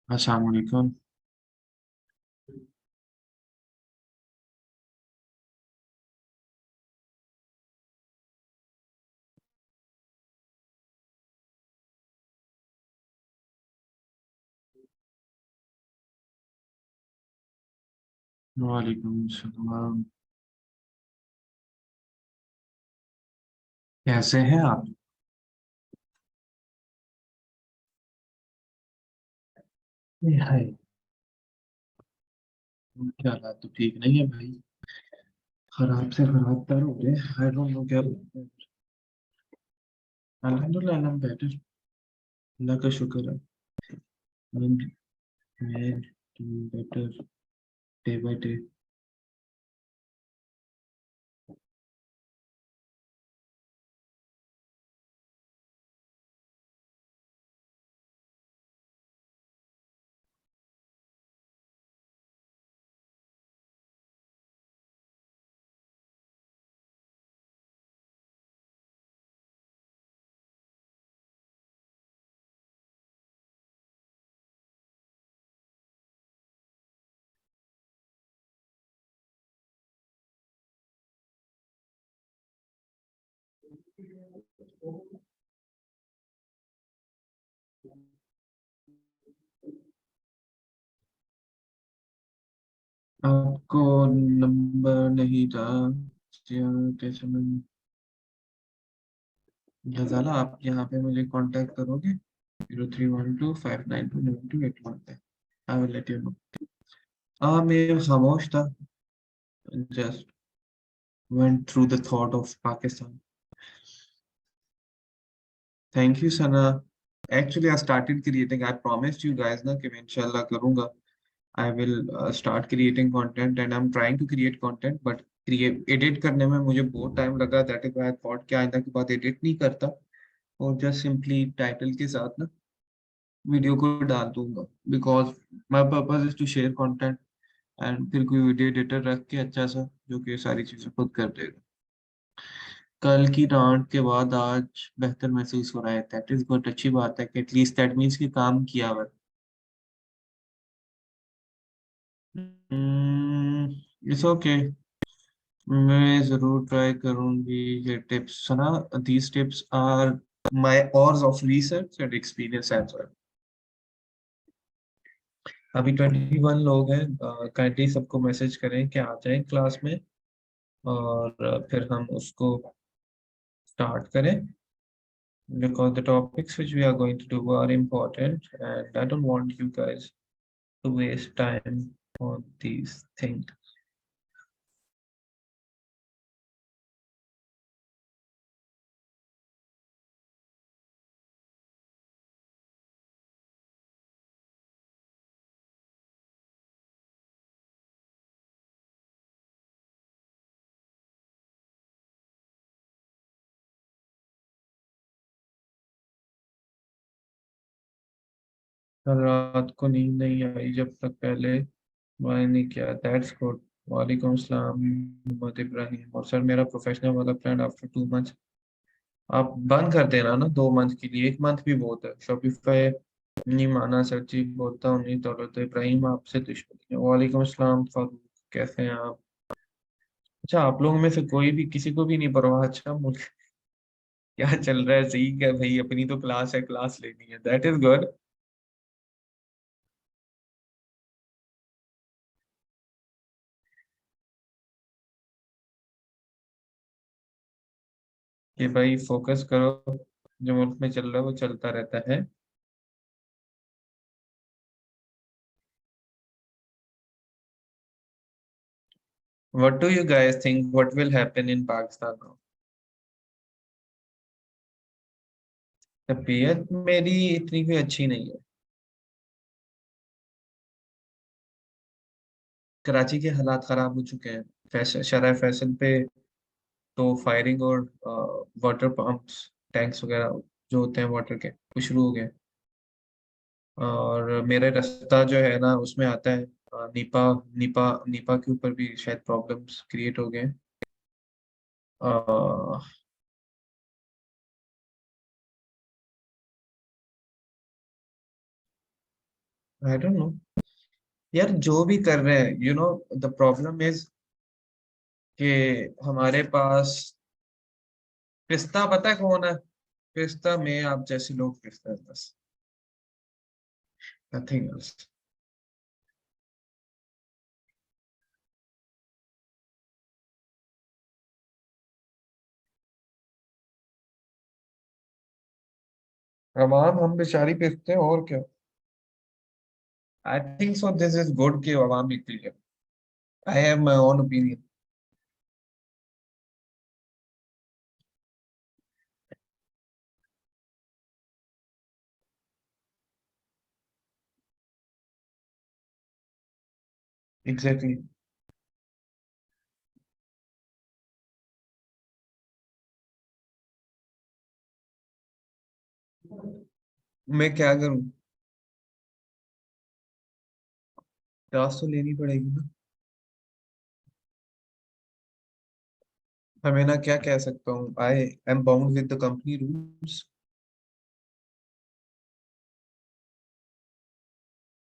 अस्सलाम वालेकुम। वालेकुम सलाम। कैसे हैं आप? हाय। क्या हालात तो ठीक नहीं है भाई। खराब से खराब तर हो गए। आई डोंट नो क्या बोलते हैं। अल्हम्दुलिल्लाह आई एम बेटर। अल्लाह का शुक्र है। मैं बेटर डे बाय डे। आपको नंबर नहीं था कैसे मैं गजाला आप यहाँ पे मुझे कांटेक्ट करोगे? 0312 592 9281 पे। I will let you know. मैं खामोश था। Just went through the thought of Pakistan. Thank you, Sana. Actually, I started creating. I promised you guys ना कि मैं इंशाल्लाह करूँगा. I will start creating content and I'm trying to create content, but create edit करने में मुझे बहुत time लगा. That is why I thought कि आइंदा के बाद edit नहीं करता और just simply title के साथ ना वीडियो को डाल दूंगा. Because my purpose is to share content and फिर कोई वीडियो एडिटर रख के अच्छा सा जो कि सारी चीजें खुद कर देगा. कल की डांट के बाद आज बेहतर महसूस हो रहा है. That is good. अच्छी बात है कि एटलीस्ट दैट मीन्स कि काम किया हुआ है. It's okay. मैं जरूर ट्राई करूंगी ये टिप्स. सुना. These tips are my hours of research and experience as well. अभी 21 लोग हैं. काइंडली सबको मैसेज करें कि आ जाएं क्लास में और फिर हम उसको स्टार्ट करें. Because the topics which we are going to do are important and I don't want you guys to waste time on these things. कल रात को नींद नहीं आई जब तक पहले मैंने नहीं किया. That's good. वालेकुम सलाम मोहम्मद इब्राहिम. और सर मेरा प्रोफेशनल वाला प्लान आफ्टर 2 मंथ्स. आप बंद कर देना ना 2 मंथ के लिए. 1 मंथ भी बहुत है. शॉपिफाई नहीं माना. सच्ची बोलता हूँ नहीं तो इब्राहिम आपसे दुश्मनी है. वालेकुम सलाम फारूक. कैसे हैं आप? अच्छा आप लोगों में से कोई भी किसी को भी नहीं परवाह. अच्छा मुझे क्या चल रहा है? सही क्या भाई. अपनी तो क्लास है. क्लास लेनी है. That is good. कि भाई फोकस करो. जो मुल्क में चल रहा है वो चलता रहता है. What do you guys think what will happen in Pakistan now? तबीयत मेरी इतनी कोई अच्छी नहीं है. कराची के हालात खराब हो चुके हैं. शराय फैसल पे तो फायरिंग और वाटर पंप्स टैंक्स वगैरह जो होते हैं वाटर के वो शुरू हो गए. और मेरा रास्ता जो है ना उसमें आता है नीपा. नीपा नीपा के ऊपर भी शायद प्रॉब्लम्स क्रिएट हो गए. आई डोंट नो यार, जो भी कर रहे हैं, द प्रॉब्लम इज कि हमारे पास पिस्ता पता है कौन है? पिस्ता में आप जैसे लोग पिस्ता है बस, नथिंग एल्स। अवाम हम बेचारी पिसते हैं और क्या। I think so this is good कि अवाम निकली है। I have my own opinion. Exactly. मैं क्या करूं? क्लास तो लेनी पड़ेगी ना। मैं ना क्या कह सकता हूँ, I am bound with the company rules.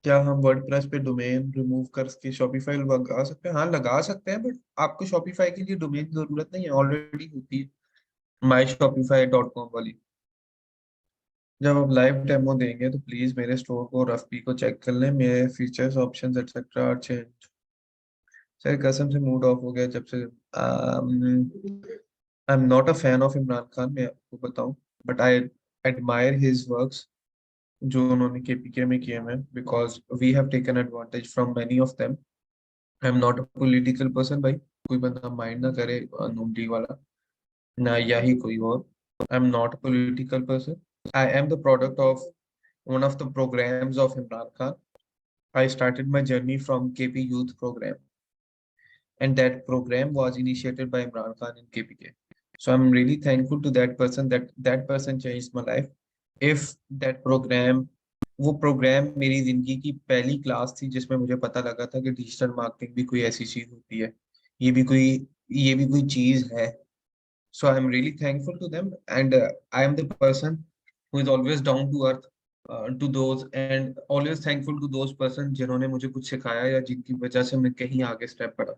क्या हम वर्डप्रेस पे डोमेन रिमूव करके शॉपिफाई लगा सकते हैं? हाँ लगा सकते हैं, बट आपको शॉपिफाई के लिए डोमेन की जरूरत नहीं है, ऑलरेडी होती है माई शॉपिफाई डॉट कॉम वाली। जब आप लाइव डेमो देंगे तो प्लीज मेरे स्टोर को और एफपी को चेक कर लें, मेरे features options etcetera are change. Sir कसम से मूड ऑफ हो गया जब से। I am not a fan of Imran Khan, मैं आपको बताऊं, but I admire his works जो उन्होंने केपीके में किए हैं, because we have taken advantage from many of them. I am not a political person भाई, कोई बंदा माइंड ना करे नोटरी वाला, ना या ही कोई और। आई am not a political person. I am the product of one of the programs of Imran Khan. I started my journey from KP Youth Program, and that program was initiated by Imran Khan in KPK. So I'm really thankful to that person, that person changed my life. If that program, वो programme मेरी जिंदगी की पहली class थी जिसमें मुझे पता लगा था कि डिजिटल मार्केटिंग भी कोई ऐसी चीज होती है, ये भी कोई ये भी कोई चीज है। So I'm really thankful to them, and I am the person who is always down to earth to those, and always thankful to those person जिन्होंने मुझे कुछ सिखाया या जिनकी वजह से मैं कहीं आगे स्टेप बढ़ा।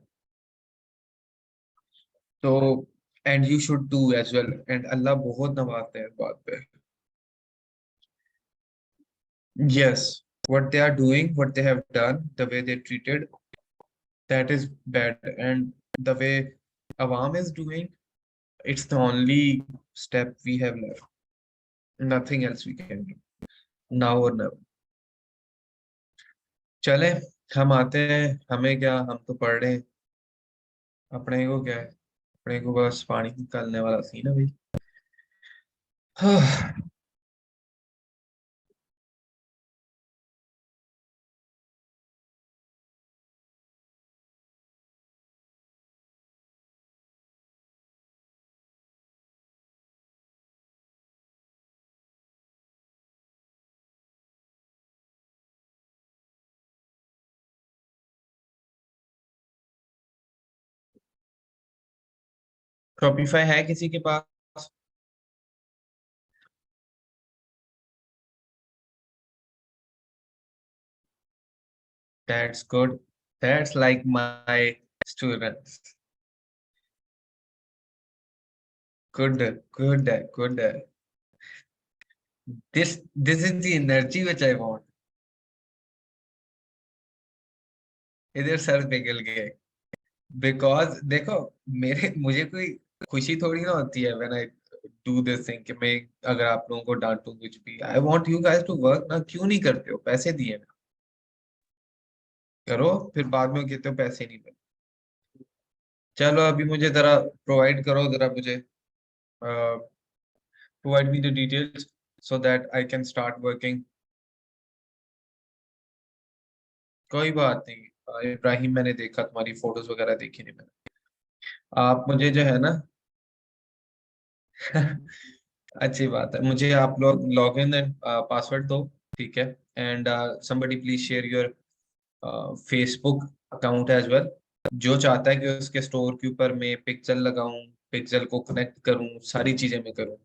तो and you should do as well, and अल्लाह बहुत नवाजते हैं इस बात पे। Yes, what they are doing, what they have done, the way they treated, that is bad, and the way Awam is doing, it's the only step we have left. Nothing else we can do now or never। चले, हम आते हैं। हमें क्या, हम तो पढ़ रहे हैं, अपने को क्या है, अपने को बस पानी निकालने वाला सीन है भाई। शॉपिफाई है किसी के पास? That's good, that's like my students. Good, good, good. This is the energy which I want. इधर सर पिघल गए, बिकॉज देखो, मेरे मुझे कोई खुशी थोड़ी ना होती है when I do this thing कि मैं अगर आप लोगों को डांटूं कुछ भी। I want you guys to work ना, क्यों नहीं करते हो? पैसे दिए ना, करो, फिर बाद में कहते हो पैसे नहीं मिले। चलो अभी मुझे जरा प्रोवाइड करो, जरा मुझे provide me the details so that I can start working. कोई बात नहीं। इब्राहिम, मैंने देखा तुम्हारी फोटोज वगैरह देखी नहीं मैंने। आप मुझे जो है ना अच्छी बात है, मुझे आप लोग लॉग इन एंड पासवर्ड दो, ठीक है? And somebody please share your Facebook account as well. जो चाहता है कि उसके स्टोर के ऊपर मैं पिक्सेल लगाऊं, पिक्सेल को कनेक्ट करूं, सारी चीजें मैं करूं।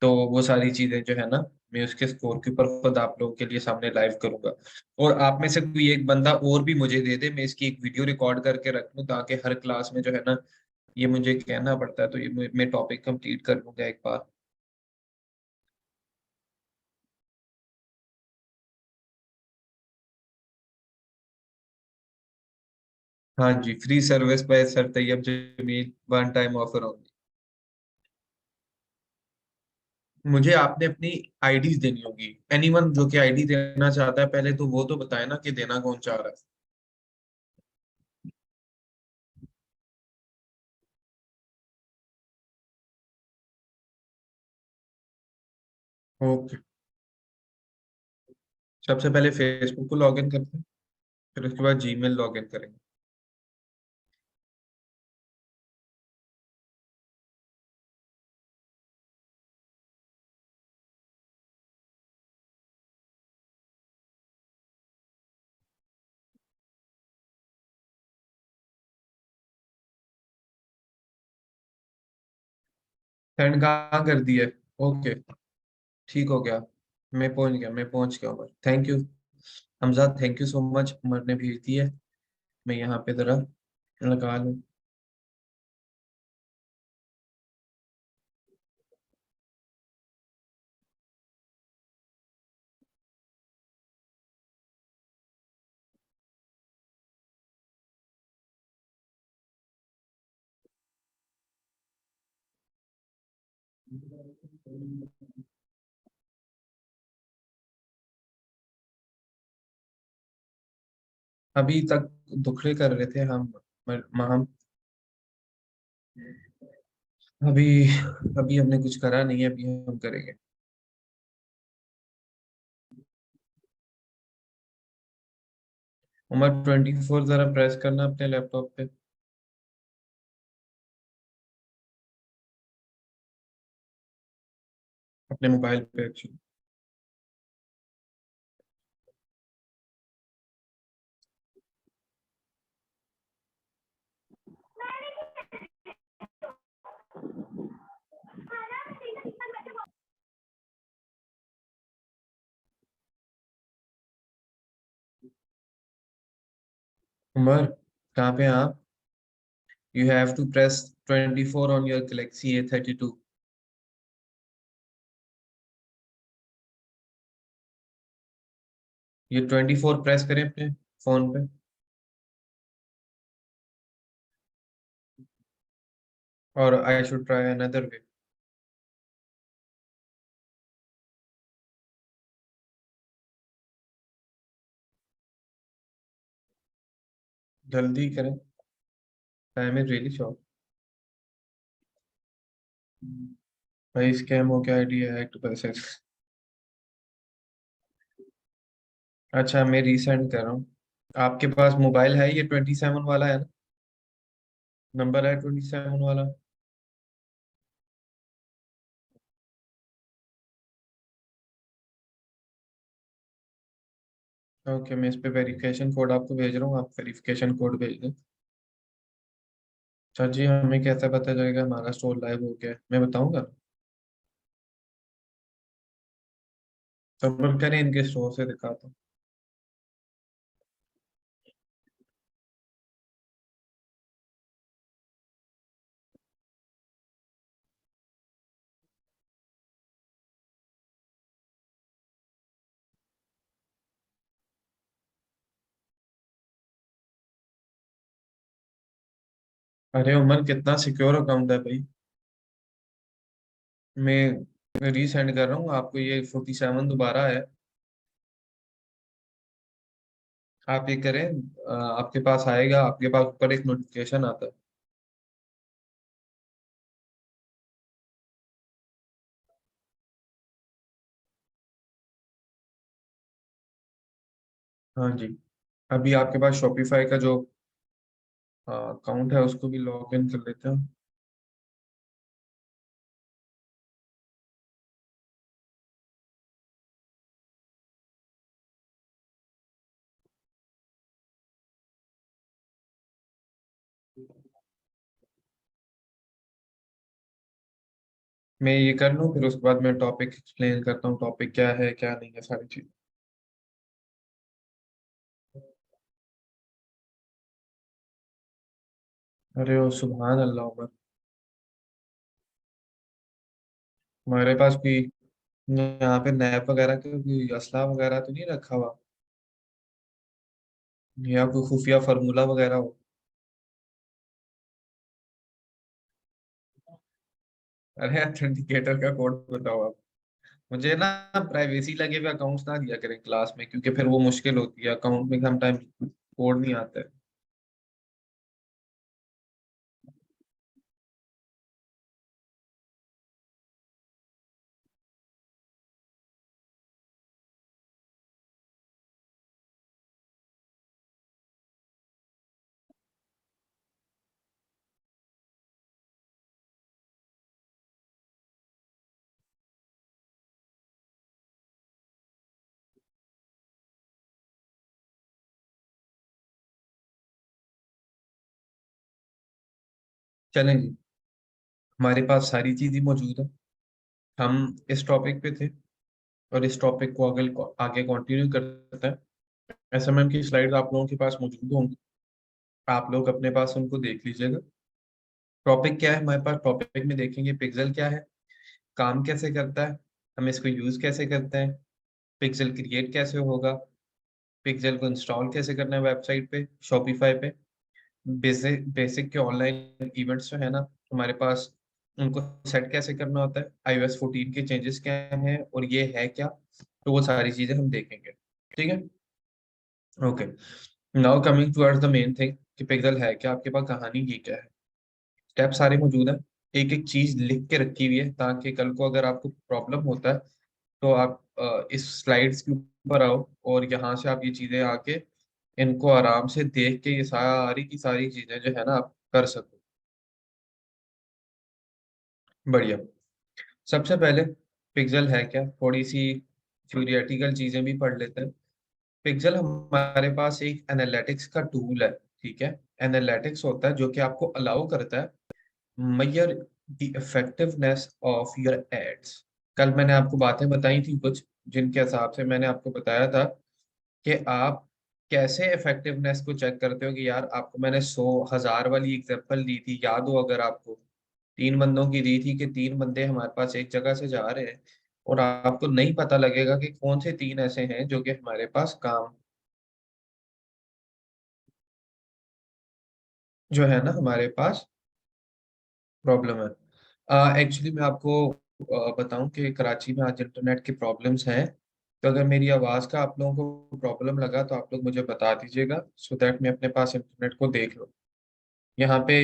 तो वो सारी चीजें जो है ना, मैं उसके स्कोर के ऊपर खुद आप लोगों के लिए सामने लाइव करूंगा। और आप में से कोई एक बंदा और भी मुझे दे दे, मैं इसकी एक वीडियो रिकॉर्ड करके रख लूं, ताकि हर क्लास में जो है ना, ये मुझे कहना पड़ता है तो ये मैं टॉपिक कंप्लीट कर लूंगा एक बार। हाँ जी, free service by sir Tayyab Jameel, one time offer only. मुझे आपने अपनी आईडीज देनी होगी, एनीवन जो कि आईडी देना चाहता है, पहले तो वो तो बताए ना कि देना कौन चाह रहा है। ओके, सबसे पहले फेसबुक को लॉग इन करते हैं, फिर उसके बाद जीमेल लॉग इन करेंगे। सेंड कहाँ कर दिया? ओके, ठीक हो गया। मैं पहुंच गया Umar, thank you. Hamza, thank you so much, Umar ने भेज दी है। मैं यहाँ पे जरा लगा लूँ। अभी तक दुखड़े कर रहे थे हम अभी अभी हमने कुछ करा नहीं है, अभी हम करेंगे। उमर 24 जरा प्रेस करना अपने लैपटॉप पे। अपने मोबाइल पे एक्चुअली। उमर, कहाँ पे हैं आप? You have to press 24 on your Galaxy A32। ये 24 प्रेस करें अपने फोन पे। और I should try another way. जल्दी करें, टाइम इज रियली शॉर्ट। भाई स्कैम हो गया, आईडी हैक्ड पैसे। अच्छा, मैं रीसेंड कर रहा हूँ। आपके पास मोबाइल है, ये 27 वाला है ना? नंबर है 27 वाला? ओके, मैं इस पे वेरिफिकेशन कोड आपको भेज रहा हूँ, आप वेरिफिकेशन कोड भेज दें। सर जी, हमें कैसे पता चलेगा हमारा स्टोर लाइव हो गया है? मैं बताऊंगा। सबर करें, इनके स्टोर से दिखाता हूँ। अरे उमर, कितना सिक्योर अकाउंट है भाई। मैं रीसेंड कर रहा हूँ आपको, ये 47 दोबारा है। आप ये करें, आपके पास आएगा, आपके पास ऊपर एक नोटिफिकेशन आता है। हाँ जी। अभी आपके पास शॉपिफाई का जो अकाउंट है उसको भी लॉग इन कर लेते हैं। मैं ये कर लूँ, फिर उसके बाद मैं टॉपिक एक्सप्लेन करता हूँ, टॉपिक क्या है क्या नहीं है, सारी चीज। अरे ओ सुभान अल्लाह उमर। हमारे पास कोई यहाँ पे नैप वगैरह का कोई असला वगैरह तो नहीं रखा हुआ, या कोई खुफिया फार्मूला वगैरह हो। अरे ऑथेंटिकेटर का कोड बताओ आप। मुझे ना प्राइवेसी लगे हुए अकाउंट्स ना दिया करें क्लास में, क्योंकि फिर वो मुश्किल होती है, अकाउंट में हम टाइम कोड नहीं आता है। चलें जी, हमारे पास सारी चीजें मौजूद है। हम इस टॉपिक पे थे, और इस टॉपिक को आगे कंटिन्यू करते हैं। एसएमएम की स्लाइड आप लोगों के पास मौजूद होंगी, आप लोग अपने पास उनको देख लीजिएगा। टॉपिक क्या है हमारे पास, टॉपिक में देखेंगे पिक्सल क्या है, काम कैसे करता है, हम इसको यूज कैसे करते हैं, पिक्सल क्रिएट कैसे होगा, पिक्सल को इंस्टॉल कैसे करना है वेबसाइट पे, शॉपिफाई पे, बेसिक बेसिक के ऑनलाइन इवेंट्स जो है ना हमारे पास, उनको सेट कैसे करना होता है, iOS 14 के चेंजेस क्या हैं और ये है क्या, तो वो सारी चीजें हम देखेंगे। ठीक है, okay. Now coming towards the main thing कि पिक्सल है क्या, आपके पास कहानी ये क्या है। स्टेप सारे मौजूद हैं, एक एक चीज लिख के रखी हुई है, ताकि कल को अगर आपको प्रॉब्लम होता है तो आप इस स्लाइड्स के ऊपर आओ, और यहाँ से आप ये चीजें आके इनको आराम से देख के ये सारी की सारी चीजें जो है ना आप कर सको। बढ़िया। सबसे पहले पिक्सल है क्या, थोड़ी सी थ्योरेटिकल चीजें भी पढ़ लेते हैं। पिक्सल हमारे पास एक एनालिटिक्स का टूल है, ठीक है। एनालिटिक्स होता है जो कि आपको अलाउ करता है measure the effectiveness of your ads। कल मैंने आपको बातें बताई थी कुछ, जिनके हिसाब से मैंने आपको बताया था कि आप कैसे इफेक्टिवनेस को चेक करते हो, कि यार आपको मैंने 100,000 वाली एग्जांपल दी थी, याद हो अगर आपको, 3 बंदों की दी थी कि 3 बंदे हमारे पास एक जगह से जा रहे हैं, और आपको नहीं पता लगेगा कि कौन से 3 ऐसे हैं जो कि हमारे पास काम, जो है ना हमारे पास प्रॉब्लम है। एक्चुअली मैं आपको बताऊं कि कराची में आज इंटरनेट की प्रॉब्लम्स हैं, तो अगर मेरी आवाज़ का आप लोगों को प्रॉब्लम लगा तो आप लोग मुझे बता दीजिएगा, सो दैट मैं अपने पास इंटरनेट को देख लूँ। यहाँ पे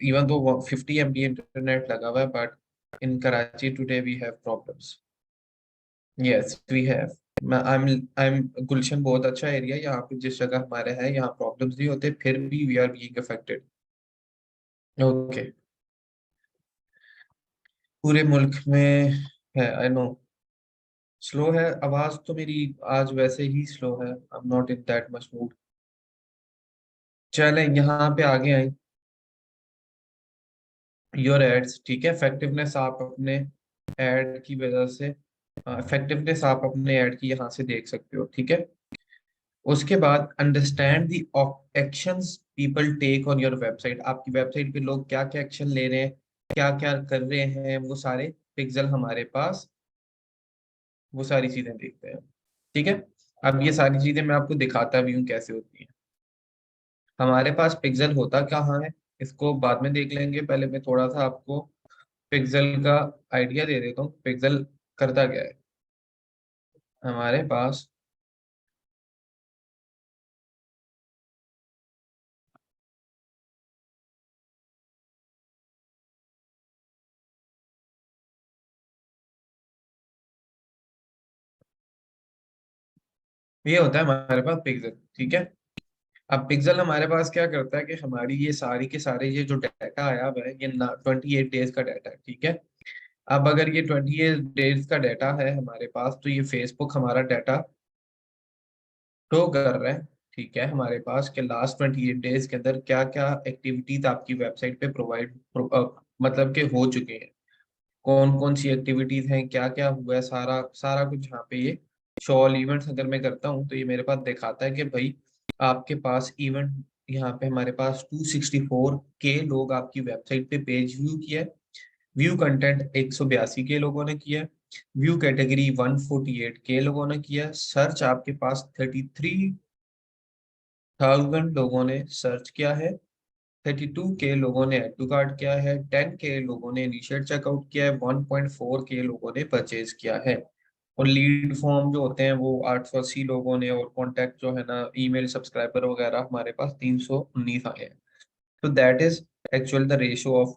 इवन दो 50 MB इंटरनेट लगा हुआ है, but in Karachi today we have problems. Yes we have. I am Gulshan बहुत अच्छा एरिया, यहाँ पे जिस जगह हमारे है यहाँ प्रॉब्लम्स नहीं होते, फिर भी we are being affected. Okay, पूरे मुल्क में है, आई नो। स्लो है आवाज तो मेरी, आज वैसे ही स्लो है, आई am not in that much mood. चलें यहाँ पे आगे आए, योर एड्स, ठीक है। इफेक्टिवनेस आप अपने एड की वजह से, इफेक्टिवनेस आप अपने एड की यहाँ से देख सकते हो, ठीक है। उसके बाद understand the actions people take on your website, आपकी वेबसाइट पे लोग क्या क्या एक्शन ले रहे हैं, क्या क्या कर रहे हैं, वो सारे पिक्सल हमारे पास वो सारी चीजें देखते हैं, ठीक है। अब ये सारी चीजें मैं आपको दिखाता भी हूँ कैसे होती हैं। हमारे पास पिक्सल होता कहाँ है, इसको बाद में देख लेंगे, पहले मैं थोड़ा सा आपको पिक्सल का आइडिया दे देता हूँ, पिक्सल करता क्या है हमारे पास। ये होता है हमारे पास पिक्सल, ठीक है। अब पिक्सल हमारे पास क्या करता है कि हमारी ये सारी के सारे ये जो डाटा आया हुआ है, ये 28 डेज का डाटा है, ठीक है। अब अगर ये 28 डेज का डाटा है हमारे पास, तो ये फेसबुक हमारा डाटा शो कर रहा है, ठीक है, हमारे पास के लास्ट 28 डेज के अंदर क्या क्या एक्टिविटीज आपकी वेबसाइट पे प्रोवाइड मतलब के हो चुके हैं। कौन कौन सी एक्टिविटीज हैं, क्या क्या हुआ है, सारा सारा कुछ यहाँ पे ये शो ऑल इवेंट्स अगर मैं करता हूँ तो ये मेरे पास दिखाता है कि भाई आपके पास इवेंट, यहाँ पे हमारे पास 264 के लोग आपकी वेबसाइट पे पेज व्यू किया है। व्यू कंटेंट 182 के लोगों ने किया है। व्यू कैटेगरी 148 के लोगों ने किया है। सर्च आपके पास 33,000 लोगों ने सर्च किया है। 32 के लोगों ने एड टू कार्ट किया है। 10 के लोगों ने इनिशिएट चेकआउट किया है। 1.4 के लोगों ने परचेज किया है। और लीड फॉर्म जो होते हैं वो 880 लोगों ने, और कॉन्टैक्ट जो है ना ईमेल सब्सक्राइबर वगैरह हमारे पास 319 आए हैं। तो that is actual the ratio of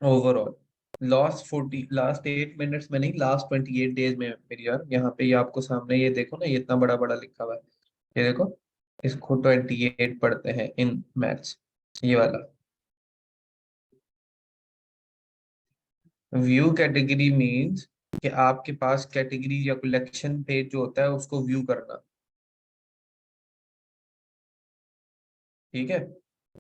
overall last 8 minutes में नहीं, लास्ट 28 डेज में मेरी यार। यहाँ पे ये आपको सामने ये देखो ना, ये इतना बड़ा बड़ा लिखा हुआ है, ये देखो, इसको 28 पढ़ते हैं इन मैथ्स, ये वाला। व्यू कैटेगरी मीन्स कि आपके पास कैटेगरी या कलेक्शन पेज जो होता है उसको व्यू करना। ठीक है।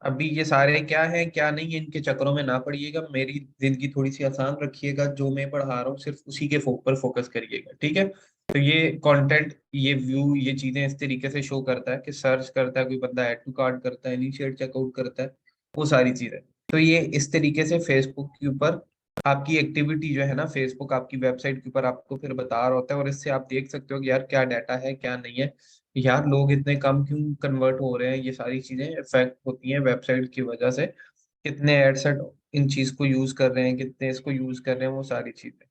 अभी ये सारे क्या है क्या नहीं है, इनके चक्करों में ना पड़िएगा, मेरी जिंदगी थोड़ी सी आसान रखिएगा, जो मैं पढ़ा रहा हूँ सिर्फ उसी के पर फोकस करिएगा, ठीक है। तो ये कंटेंट, ये व्यू, ये चीजें इस तरीके से शो करता है कि सर्च करता है कोई बंदा, ऐड टू कार्ट करता है, इनिशिएट चेकआउट करता है, वो सारी चीजें। तो ये इस तरीके से फेसबुक के ऊपर आपकी एक्टिविटी जो है ना, फेसबुक आपकी वेबसाइट के ऊपर आपको फिर बता रहा होता है, और इससे आप देख सकते हो कि यार क्या डाटा है क्या नहीं है, यार लोग इतने कम क्यों कन्वर्ट हो रहे हैं, ये सारी चीजें इफेक्ट होती हैं वेबसाइट की वजह से। कितने एडसेट इन चीज को यूज कर रहे हैं, कितने इसको यूज कर रहे हैं, वो सारी चीजें।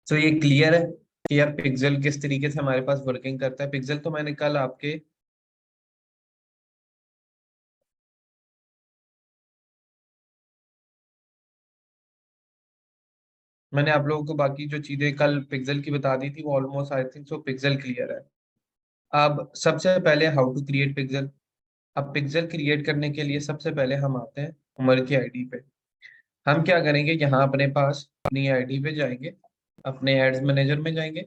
तो ये क्लियर है कि यार पिक्सेल किस तरीके से हमारे पास वर्किंग करता है। पिक्सेल तो मैंने कल आपके, मैंने आप लोगों को बाकी जो चीजें कल पिक्सेल की बता दी थी वो almost I think so pixel clear है। अब सबसे पहले हाउ टू क्रिएट पिक्सेल। अब पिक्सेल क्रिएट करने के लिए सबसे पहले हम आते हैं उमर की आईडी पे। हम क्या करेंगे, यहाँ अपने पास अपनी आईडी पे जाएंगे, अपने एड्स मैनेजर में जाएंगे,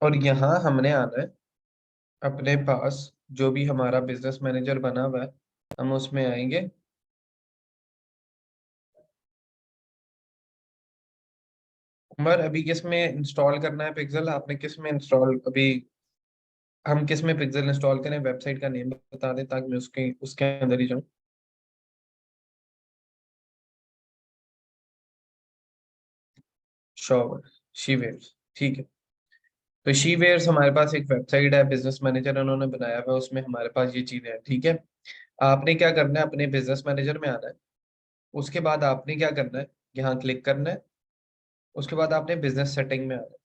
और यहाँ हमने आना है अपने पास जो भी हमारा बिजनेस मैनेजर बना हुआ है, हम उसमें आएंगे। उमर अभी किस में इंस्टॉल करना है पिक्सेल, आपने किस में इंस्टॉल अभी, हम किस में पिक्सेल इंस्टॉल करें, वेबसाइट का नेम बता दें ताकि मैं उसके उसके अंदर ही जाऊँ। श्योर, शीवेयर्स, ठीक है। तो शीवेयर्स हमारे पास एक वेबसाइट है, बिजनेस मैनेजर उन्होंने बनाया हुआ है, उसमें हमारे पास ये चीजें हैं, ठीक है। आपने क्या करना है, अपने बिजनेस मैनेजर में आना है। उसके बाद आपने क्या करना है, यहाँ क्लिक करना है। उसके बाद आपने बिजनेस सेटिंग में आना है।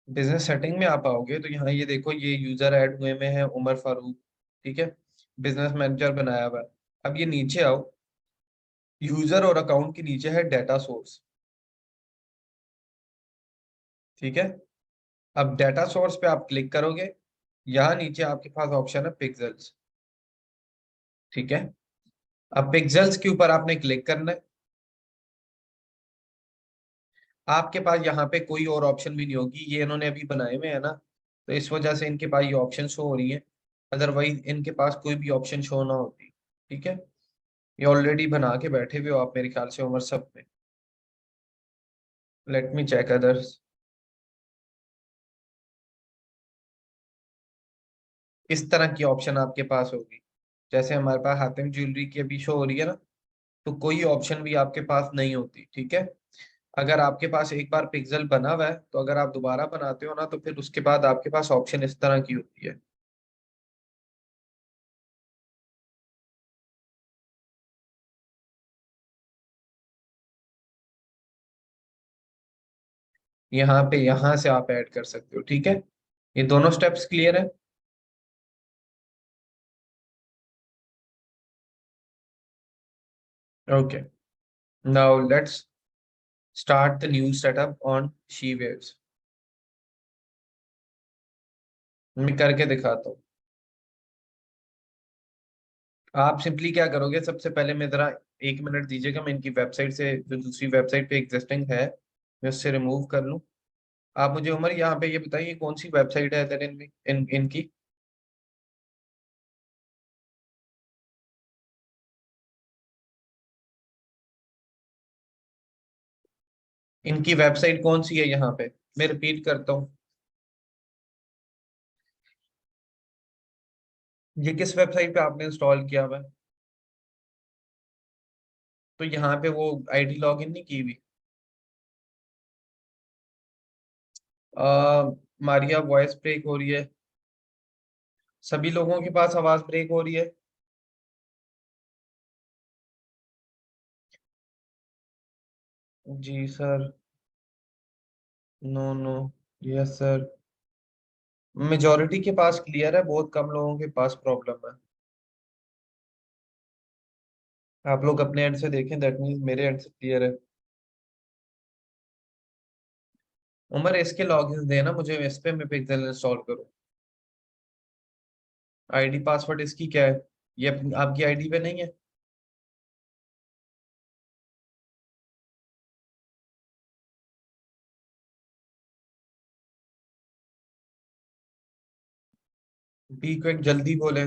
बिजनेस सेटिंग में आप आओगे तो यहाँ ये देखो, ये यूजर ऐड हुए में है उमर फारूक, ठीक है। बिजनेस मैनेजर बनाया हुआ है। अब ये नीचे आओ, यूजर और अकाउंट के नीचे है डेटा सोर्स, ठीक है। अब डेटा सोर्स पे आप क्लिक करोगे, यहाँ नीचे आपके पास ऑप्शन है पिक्सेल्स, ठीक है। अब पिक्सेल्स के ऊपर आपने क्लिक करना है। आपके पास यहाँ पे कोई और ऑप्शन भी नहीं होगी, ये इन्होंने अभी बनाए हुए है ना, तो इस वजह से इनके पास ये ऑप्शन शो हो रही है। अदरवाइज इनके पास कोई भी ऑप्शन शो ना होती, ठीक है। ये ऑलरेडी बना के बैठे हुए हो आप मेरे ख्याल से उमर सब में। Let me check others. इस तरह की ऑप्शन आपके पास होगी, जैसे हमारे पास हातिम ज्वेलरी की अभी शो हो रही है ना, तो कोई ऑप्शन भी आपके पास नहीं होती, ठीक है। अगर आपके पास एक बार पिक्सल बना हुआ है तो अगर आप दोबारा बनाते हो ना तो फिर उसके बाद आपके पास ऑप्शन इस तरह की होती है। यहाँ पे यहाँ से आप ऐड कर सकते हो, ठीक है। ये दोनों स्टेप्स क्लियर है। Okay, now let's start the new setup on she waves. मैं करके दिखाता हूँ। आप सिंपली क्या करोगे, सबसे पहले मैं जरा 1 मिनट दीजिएगा, मैं इनकी वेबसाइट से जो दूसरी वेबसाइट पे एग्जिस्टिंग है मैं उससे रिमूव कर लूँ। आप मुझे उमर यहाँ पे ये बताइए कौन सी वेबसाइट है इधर इनकी। इनकी वेबसाइट कौन सी है यहाँ पे, मैं रिपीट करता हूँ। ये किस वेबसाइट पे आपने इंस्टॉल किया हुआ है? तो यहाँ पे वो आईडी लॉगिन नहीं की हुई। मारिया वॉइस ब्रेक हो रही है। सभी लोगों के पास आवाज ब्रेक हो रही है। जी sir. No no. Yes sir. Majority के पास क्लियर है, बहुत कम लोगों के पास प्रॉब्लम है। आप लोग अपने एंड से देखें, दैट मीन्स मेरे एंड से क्लियर है। उमर इसके लॉगिन देना मुझे, इस पे मैं पिक्सेल इंस्टॉल करूँ। आईडी पासवर्ड इसकी क्या है? ये आपकी आईडी पे नहीं है? बी क्विक जल्दी बोले।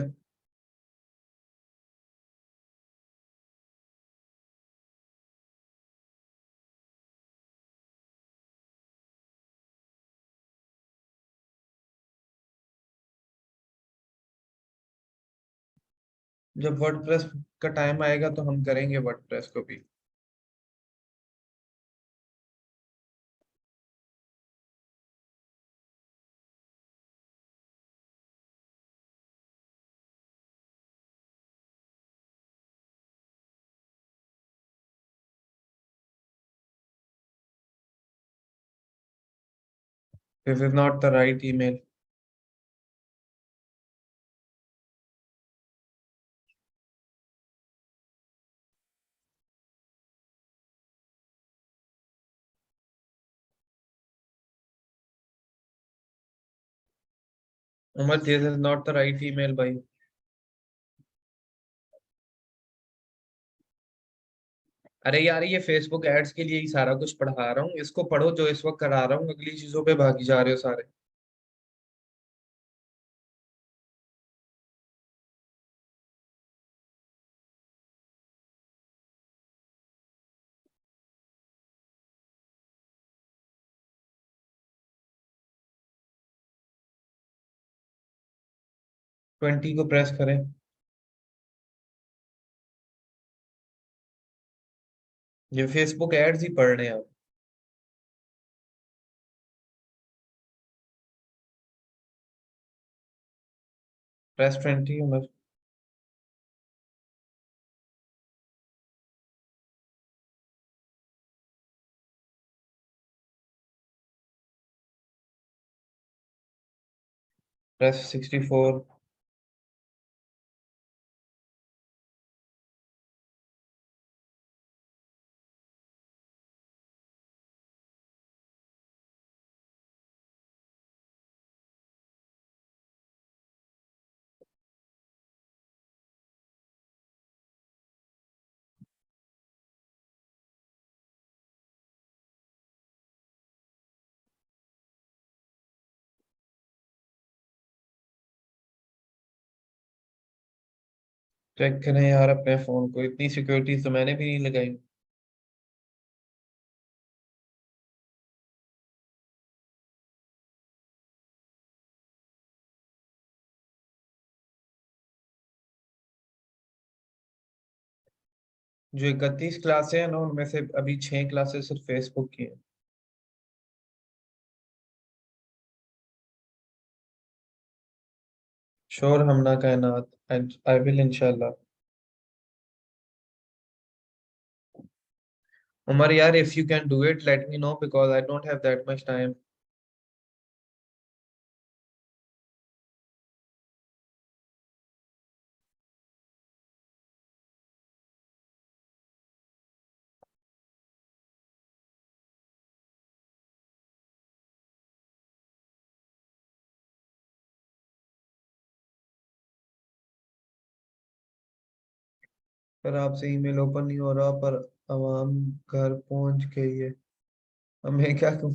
जब वर्डप्रेस का टाइम आएगा तो हम करेंगे वर्डप्रेस को भी। This is not the right email. Umar this is not the right email भाई। अरे यार ये फेसबुक एड्स के लिए ही सारा कुछ पढ़ा रहा हूँ, इसको पढ़ो जो इस वक्त करा रहा हूँ, अगली चीजों पे भागी जा रहे हो सारे। 20 को प्रेस करें। ये फेसबुक एड्स ही पढ़ रहे हैं आप। प्रेस 20 उमर। प्रेस 64। चेक करें यार अपने फोन को, इतनी सिक्योरिटी तो मैंने भी नहीं लगाई। जो 31 क्लासे हैं ना, उनमें से अभी 6 क्लासेस सिर्फ फेसबुक की हैं। श्योर हम ना कायनात। आई विल इंशाल्लाह। उमर यार if you can do it let me know because I don't have that much time. पर आपसे ईमेल ओपन नहीं हो रहा, पर आवाम घर पहुंच गई है। अब मैं क्या कहूँ?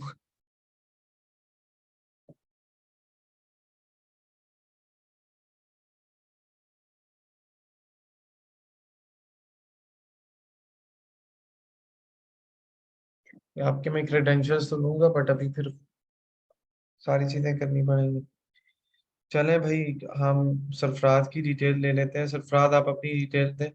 आपके मैं क्रेडेंशियल्स तो लूंगा, बट अभी फिर सारी चीजें करनी पड़ेंगी। चलें भाई, हम सरफराज की डिटेल ले लेते हैं। सरफराज, आप अपनी डिटेल दें।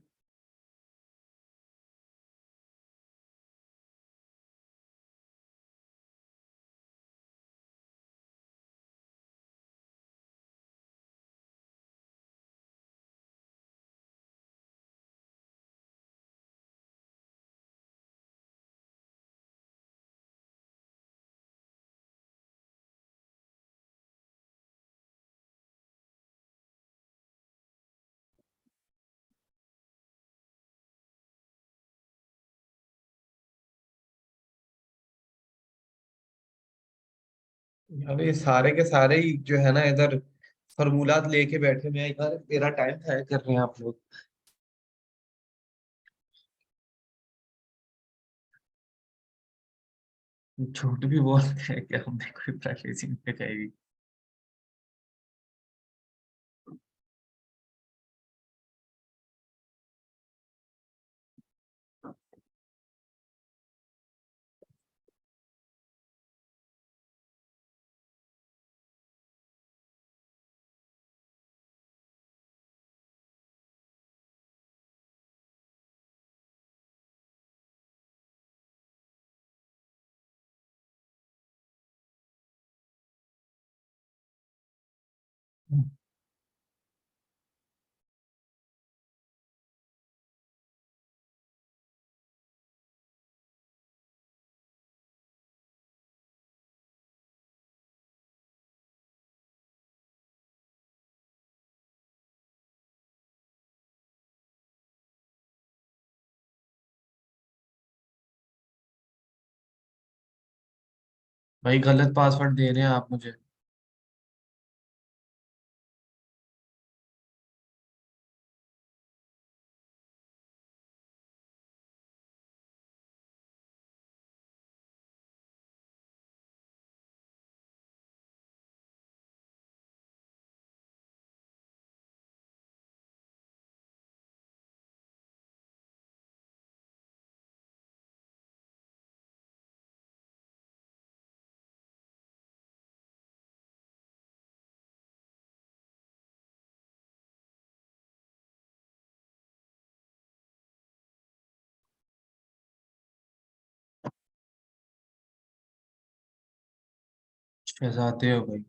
अब ये सारे के सारे ही जो है ना इधर फॉर्मूलात लेके बैठे हुए हैं इधर, मेरा टाइम है कर रहे हैं आप लोग। झूठ भी बोलते हैं कि हमने कोई प्राइवेसी नहीं लगाई। भाई गलत पासवर्ड दे रहे हैं आप मुझे। शहजादे हो भाई।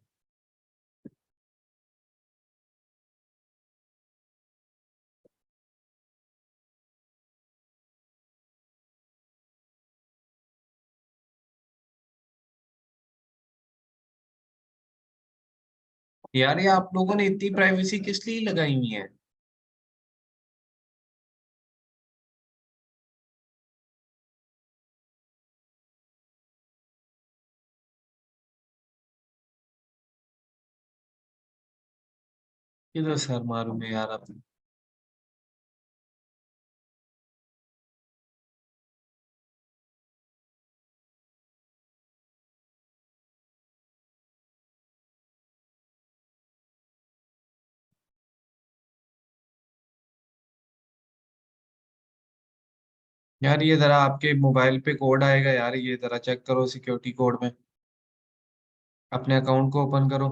यार ये आप लोगों ने इतनी प्राइवेसी किस लिए लगाई हुई है? किधर सर मारूं मैं यार अपने। यार ये जरा आपके मोबाइल पे कोड आएगा यार, ये जरा चेक करो सिक्योरिटी कोड में। अपने अकाउंट को ओपन करो।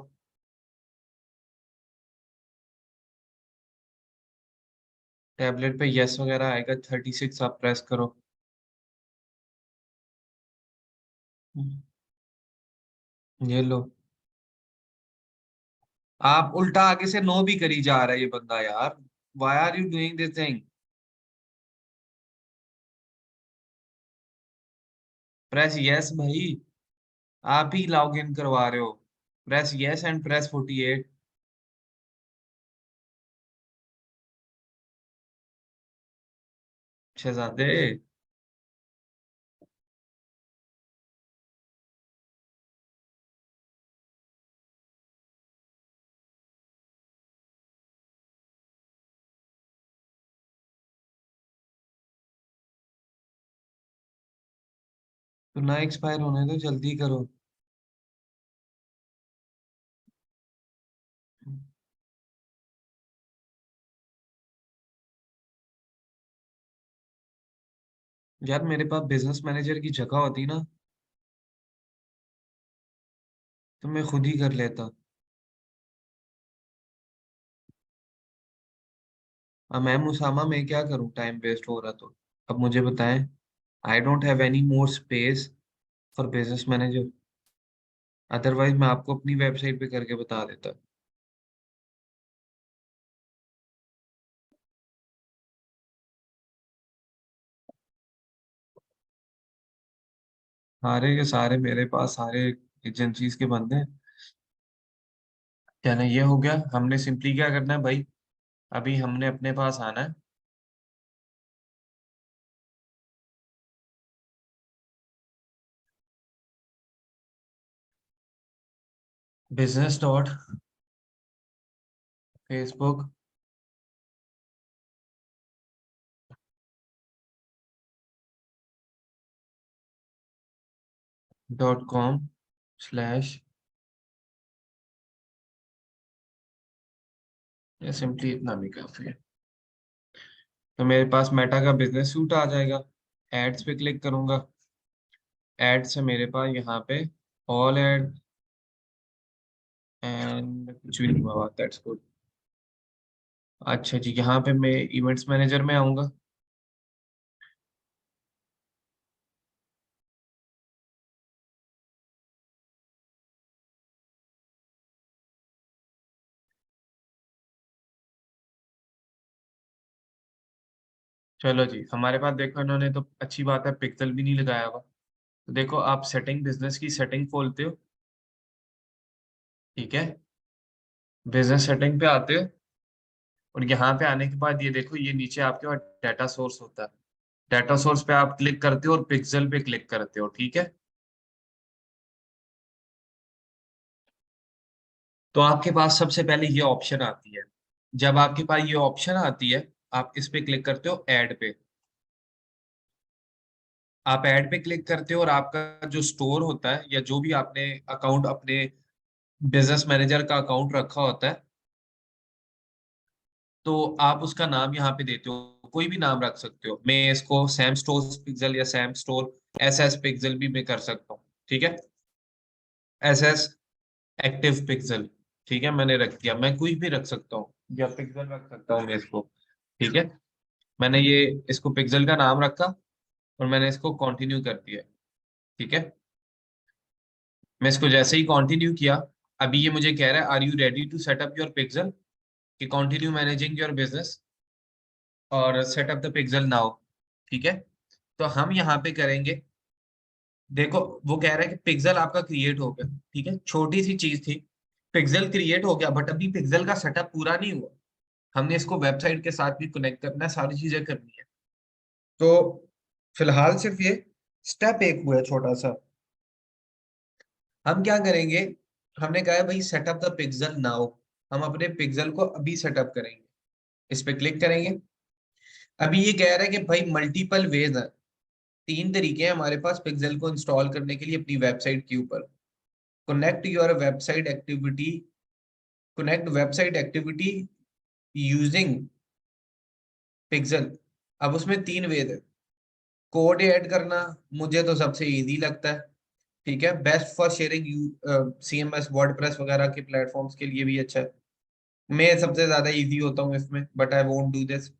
टैबलेट पे यस वगैरह आएगा, 36 आप प्रेस करो। ये लो। आप उल्टा आगे से नो भी करी जा रहा है ये बंदा यार। Why are you doing this thing? Press yes भाई। आप ही लॉग इन करवा रहे हो। Press yes and press 48। शहजादे। तो ना एक्सपायर होने दो, जल्दी करो। यार मेरे पास बिजनेस मैनेजर की जगह होती ना, तो मैं खुद ही कर लेता। अब मैम उसामा, मैं क्या करूँ, टाइम वेस्ट हो रहा तो। अब मुझे बताएं। I don't have any more space for business manager. Otherwise मैं आपको अपनी वेबसाइट पे करके बता देता। सारे के सारे मेरे पास सारे एजेंसीज के बंदे हैं। क्या ना, ये हो गया। हमने सिंपली क्या करना है भाई, अभी हमने अपने पास आना है। Business dot Facebook .com/। या सिंपली इतना भी काफी है। तो मेरे पास मेटा का बिजनेस सूट आ जाएगा। एड्स पे क्लिक करूंगा। एड से मेरे पास यहाँ पे ऑल एड एंड कुछ भी नहीं हुआ, दैट्स गुड। अच्छा जी, यहाँ पे मैं इवेंट्स मैनेजर में आऊंगा। चलो जी, हमारे पास देखो, इन्होंने तो अच्छी बात है पिक्सल भी नहीं लगाया हुआ। तो देखो, आप सेटिंग, बिजनेस की सेटिंग खोलते हो। ठीक है। बिजनेस सेटिंग पे आते हो। और यहाँ पे आने के बाद ये देखो, ये नीचे आपके पास डाटा सोर्स होता है। डाटा सोर्स पे आप क्लिक करते हो और पिक्सल पे क्लिक करते हो। ठीक है। तो आपके पास सबसे पहले ये ऑप्शन आती है। जब आपके पास ये ऑप्शन आती है, आप इस पे क्लिक करते हो, ऐड पे। आप ऐड पे क्लिक करते हो और आपका जो स्टोर होता है, या जो भी आपने अकाउंट अपने बिजनेस मैनेजर का अकाउंट रखा होता है, तो आप उसका नाम यहाँ पे देते हो। कोई भी नाम रख सकते हो। मैं इसको सैम स्टोर पिक्सल या Sam store S S pixel भी मैं कर सकता हूँ। ठीक है। S S active pixel. ठीक है, मैंने रख दिया। मैं कोई भी रख सकता हूँ, या पिक्सल रख सकता हूँ मैं इसको। ठीक है। मैंने ये इसको पिक्सल का नाम रखा और मैंने इसको कंटिन्यू कर दिया। ठीक है। मैं इसको जैसे ही कंटिन्यू किया, अभी ये मुझे कह रहा है, are you ready to set up your pixel, कि कंटिन्यू मैनेजिंग योर बिजनेस और set up the pixel now. ठीक है। तो हम यहाँ पे करेंगे। देखो, वो कह रहा है कि पिक्सल आपका क्रिएट हो गया। ठीक है, छोटी सी चीज थी। पिक्सल क्रिएट हो गया, बट अभी पिक्सल का सेटअप पूरा नहीं हुआ। हमने इसको वेबसाइट के साथ भी कनेक्ट करना है, सारी चीजें करनी है। तो फिलहाल सिर्फ ये स्टेप एक हुआ है छोटा सा। हम क्या करेंगे, हमने कहा है भाई सेटअप द पिक्सल नाउ। हम अपने पिक्सल को अभी सेटअप करेंगे। इस पे क्लिक करेंगे। अभी ये कह रहा है कि भाई मल्टीपल वेज है। तीन तरीके हैं हमारे पास पिक्सल को इंस्टॉल करने के लिए अपनी वेबसाइट के ऊपर। Connect your website activity, connect website activity using pixel. अब उसमें तीन वेज है। कोड ऐड करना मुझे तो सबसे इजी लगता है। ठीक है, best for sharing you CMS WordPress वगैरह के प्लेटफॉर्म्स के लिए भी अच्छा है। मैं सबसे ज्यादा इजी होता हूँ इसमें, but I won't do this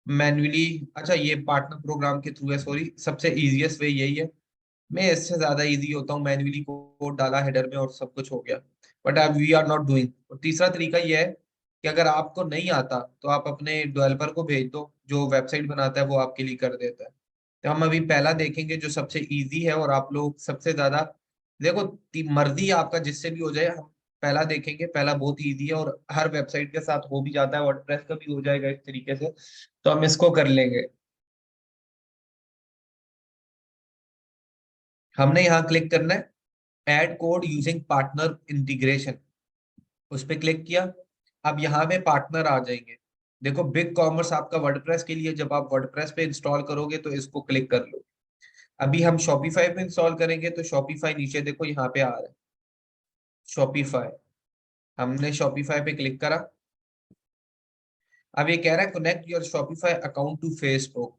manually. अच्छा, ये पार्टनर प्रोग्राम के थ्रू है, सॉरी, सबसे इजीएस्ट वे यही है। मैं इससे ज्यादा इजी होता हूँ, मैन्युअली कोड डाला हेडर में और सब कुछ हो गया। बट अब वी आर नॉट डूइंग। और तीसरा तरीका ये है कि अगर आपको नहीं आता तो आप अपने डेवलपर को भेज दो, जो वेबसाइट बनाता है वो आपके लिए कर देता है। तो हम अभी पहला देखेंगे जो सबसे इजी है, और आप लोग सबसे ज्यादा देखो, मर्जी है आपका जिससे भी हो जाए। हम पहला देखेंगे, पहला बहुत इजी है और हर वेबसाइट के साथ हो भी जाता है, वर्डप्रेस का भी हो जाएगा इस तरीके से। तो हम इसको कर लेंगे। हमने यहाँ क्लिक करना है, add code using partner integration. उस पर क्लिक किया। अब यहाँ पे पार्टनर आ जाएंगे। देखो, बिग कॉमर्स आपका वर्डप्रेस के लिए, जब आप वर्डप्रेस पे इंस्टॉल करोगे तो इसको क्लिक कर लो। अभी हम शॉपिफाई पे इंस्टॉल करेंगे, तो शॉपिफाई नीचे देखो यहाँ पे आ रहा है, शॉपिफाई। हमने शॉपिफाई पे क्लिक करा। अब ये कह रहा है connect your Shopify account to Facebook.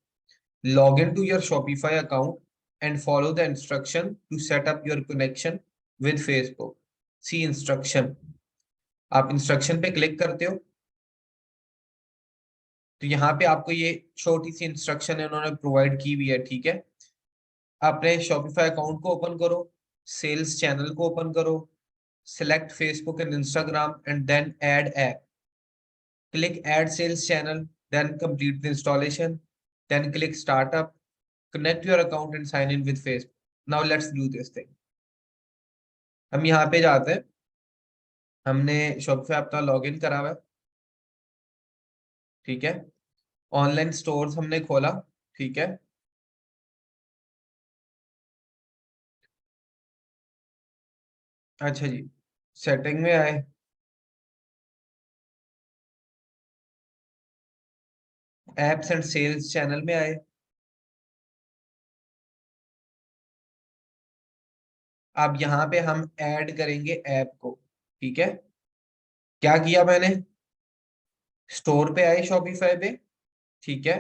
log into your Shopify account and follow the instruction to set up your connection with Facebook. See instruction. आप इंस्ट्रक्शन पे क्लिक करते हो तो यहाँ पे आपको ये छोटी सी इंस्ट्रक्शन है उन्होंने प्रोवाइड की हुई है, ठीक है। अपने शॉपिफाई अकाउंट को ओपन करो, सेल्स चैनल को ओपन करो, select Facebook and Instagram and then add app. Click add sales channel, then complete the installation, then click startup, connect your account and sign in with Facebook. Now let's do this thing. हम यहाँ पे जाते हैं, हमने Shopify अपना login करा हुआ है, ठीक है। ऑनलाइन स्टोर्स हमने खोला, ठीक है। अच्छा जी, सेटिंग में आए, एप्स एंड सेल्स चैनल में आए। अब यहाँ पे हम ऐड करेंगे ऐप को, ठीक है। क्या किया मैंने, स्टोर पे आए शॉपिफाई पे, ठीक है।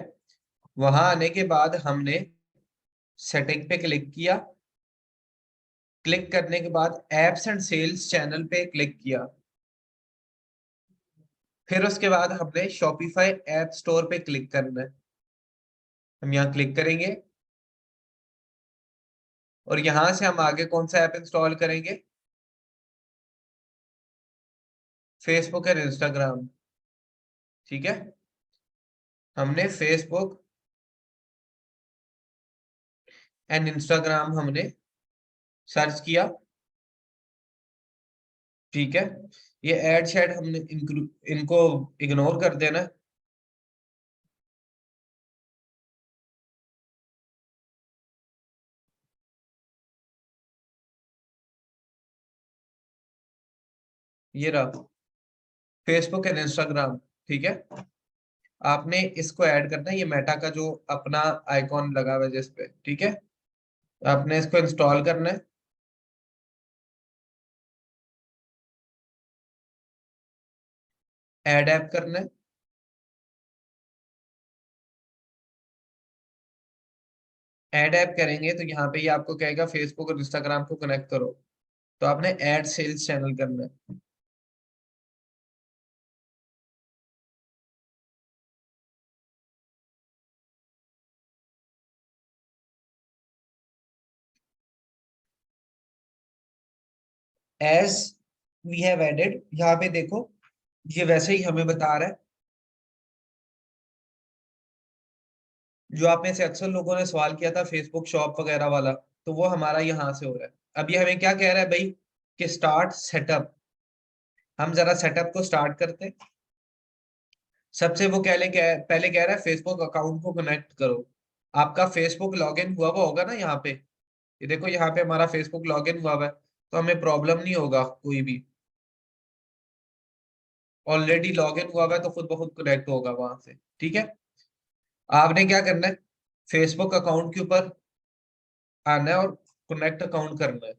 वहां आने के बाद हमने सेटिंग पे क्लिक किया, क्लिक करने के बाद एप्स एंड सेल्स चैनल पे क्लिक किया, फिर उसके बाद हमने शॉपिफाई ऐप स्टोर पे क्लिक करना है। हम यहाँ क्लिक करेंगे और यहां से हम आगे कौन सा ऐप इंस्टॉल करेंगे, फेसबुक एंड इंस्टाग्राम, ठीक है। हमने फेसबुक एंड इंस्टाग्राम हमने सर्च किया, ठीक है। ये एड शेड हमने इनको इग्नोर कर देना। ये रहा फेसबुक एंड इंस्टाग्राम, ठीक है। आपने इसको ऐड करना है, ये मेटा का जो अपना आइकॉन लगा हुआ है जिस पे, ठीक है। आपने इसको इंस्टॉल करना है, ऐड ऐप करना है। ऐड ऐप करेंगे तो यहाँ पे ये आपको कहेगा फेसबुक और इंस्टाग्राम को कनेक्ट करो, तो आपने ऐड सेल्स चैनल करना है। एज वी हैव एडेड, यहाँ पे देखो ये वैसे ही हमें बता रहा है, जो आप में से अक्सर लोगों ने सवाल किया था फेसबुक शॉप वगैरह वाला, तो वो हमारा यहाँ से हो रहा है। अब ये हमें क्या कह रहा है भाई कि स्टार्ट सेटअप। हम जरा सेटअप को स्टार्ट करते हैं। सबसे वो पहले कह रहा है फेसबुक अकाउंट को कनेक्ट करो। आपका फेसबुक लॉगिन हुआ हुआ होगा ना यहाँ पे, ये देखो यहाँ पे हमारा फेसबुक लॉगिन हुआ हुआ है, तो हमें प्रॉब्लम नहीं होगा कोई भी। ऑलरेडी लॉगिन हुआ हुआ है तो खुद ब खुद कनेक्ट होगा वहां से, ठीक है। आपने क्या करना है, फेसबुक अकाउंट के ऊपर आना है और कनेक्ट अकाउंट करना है।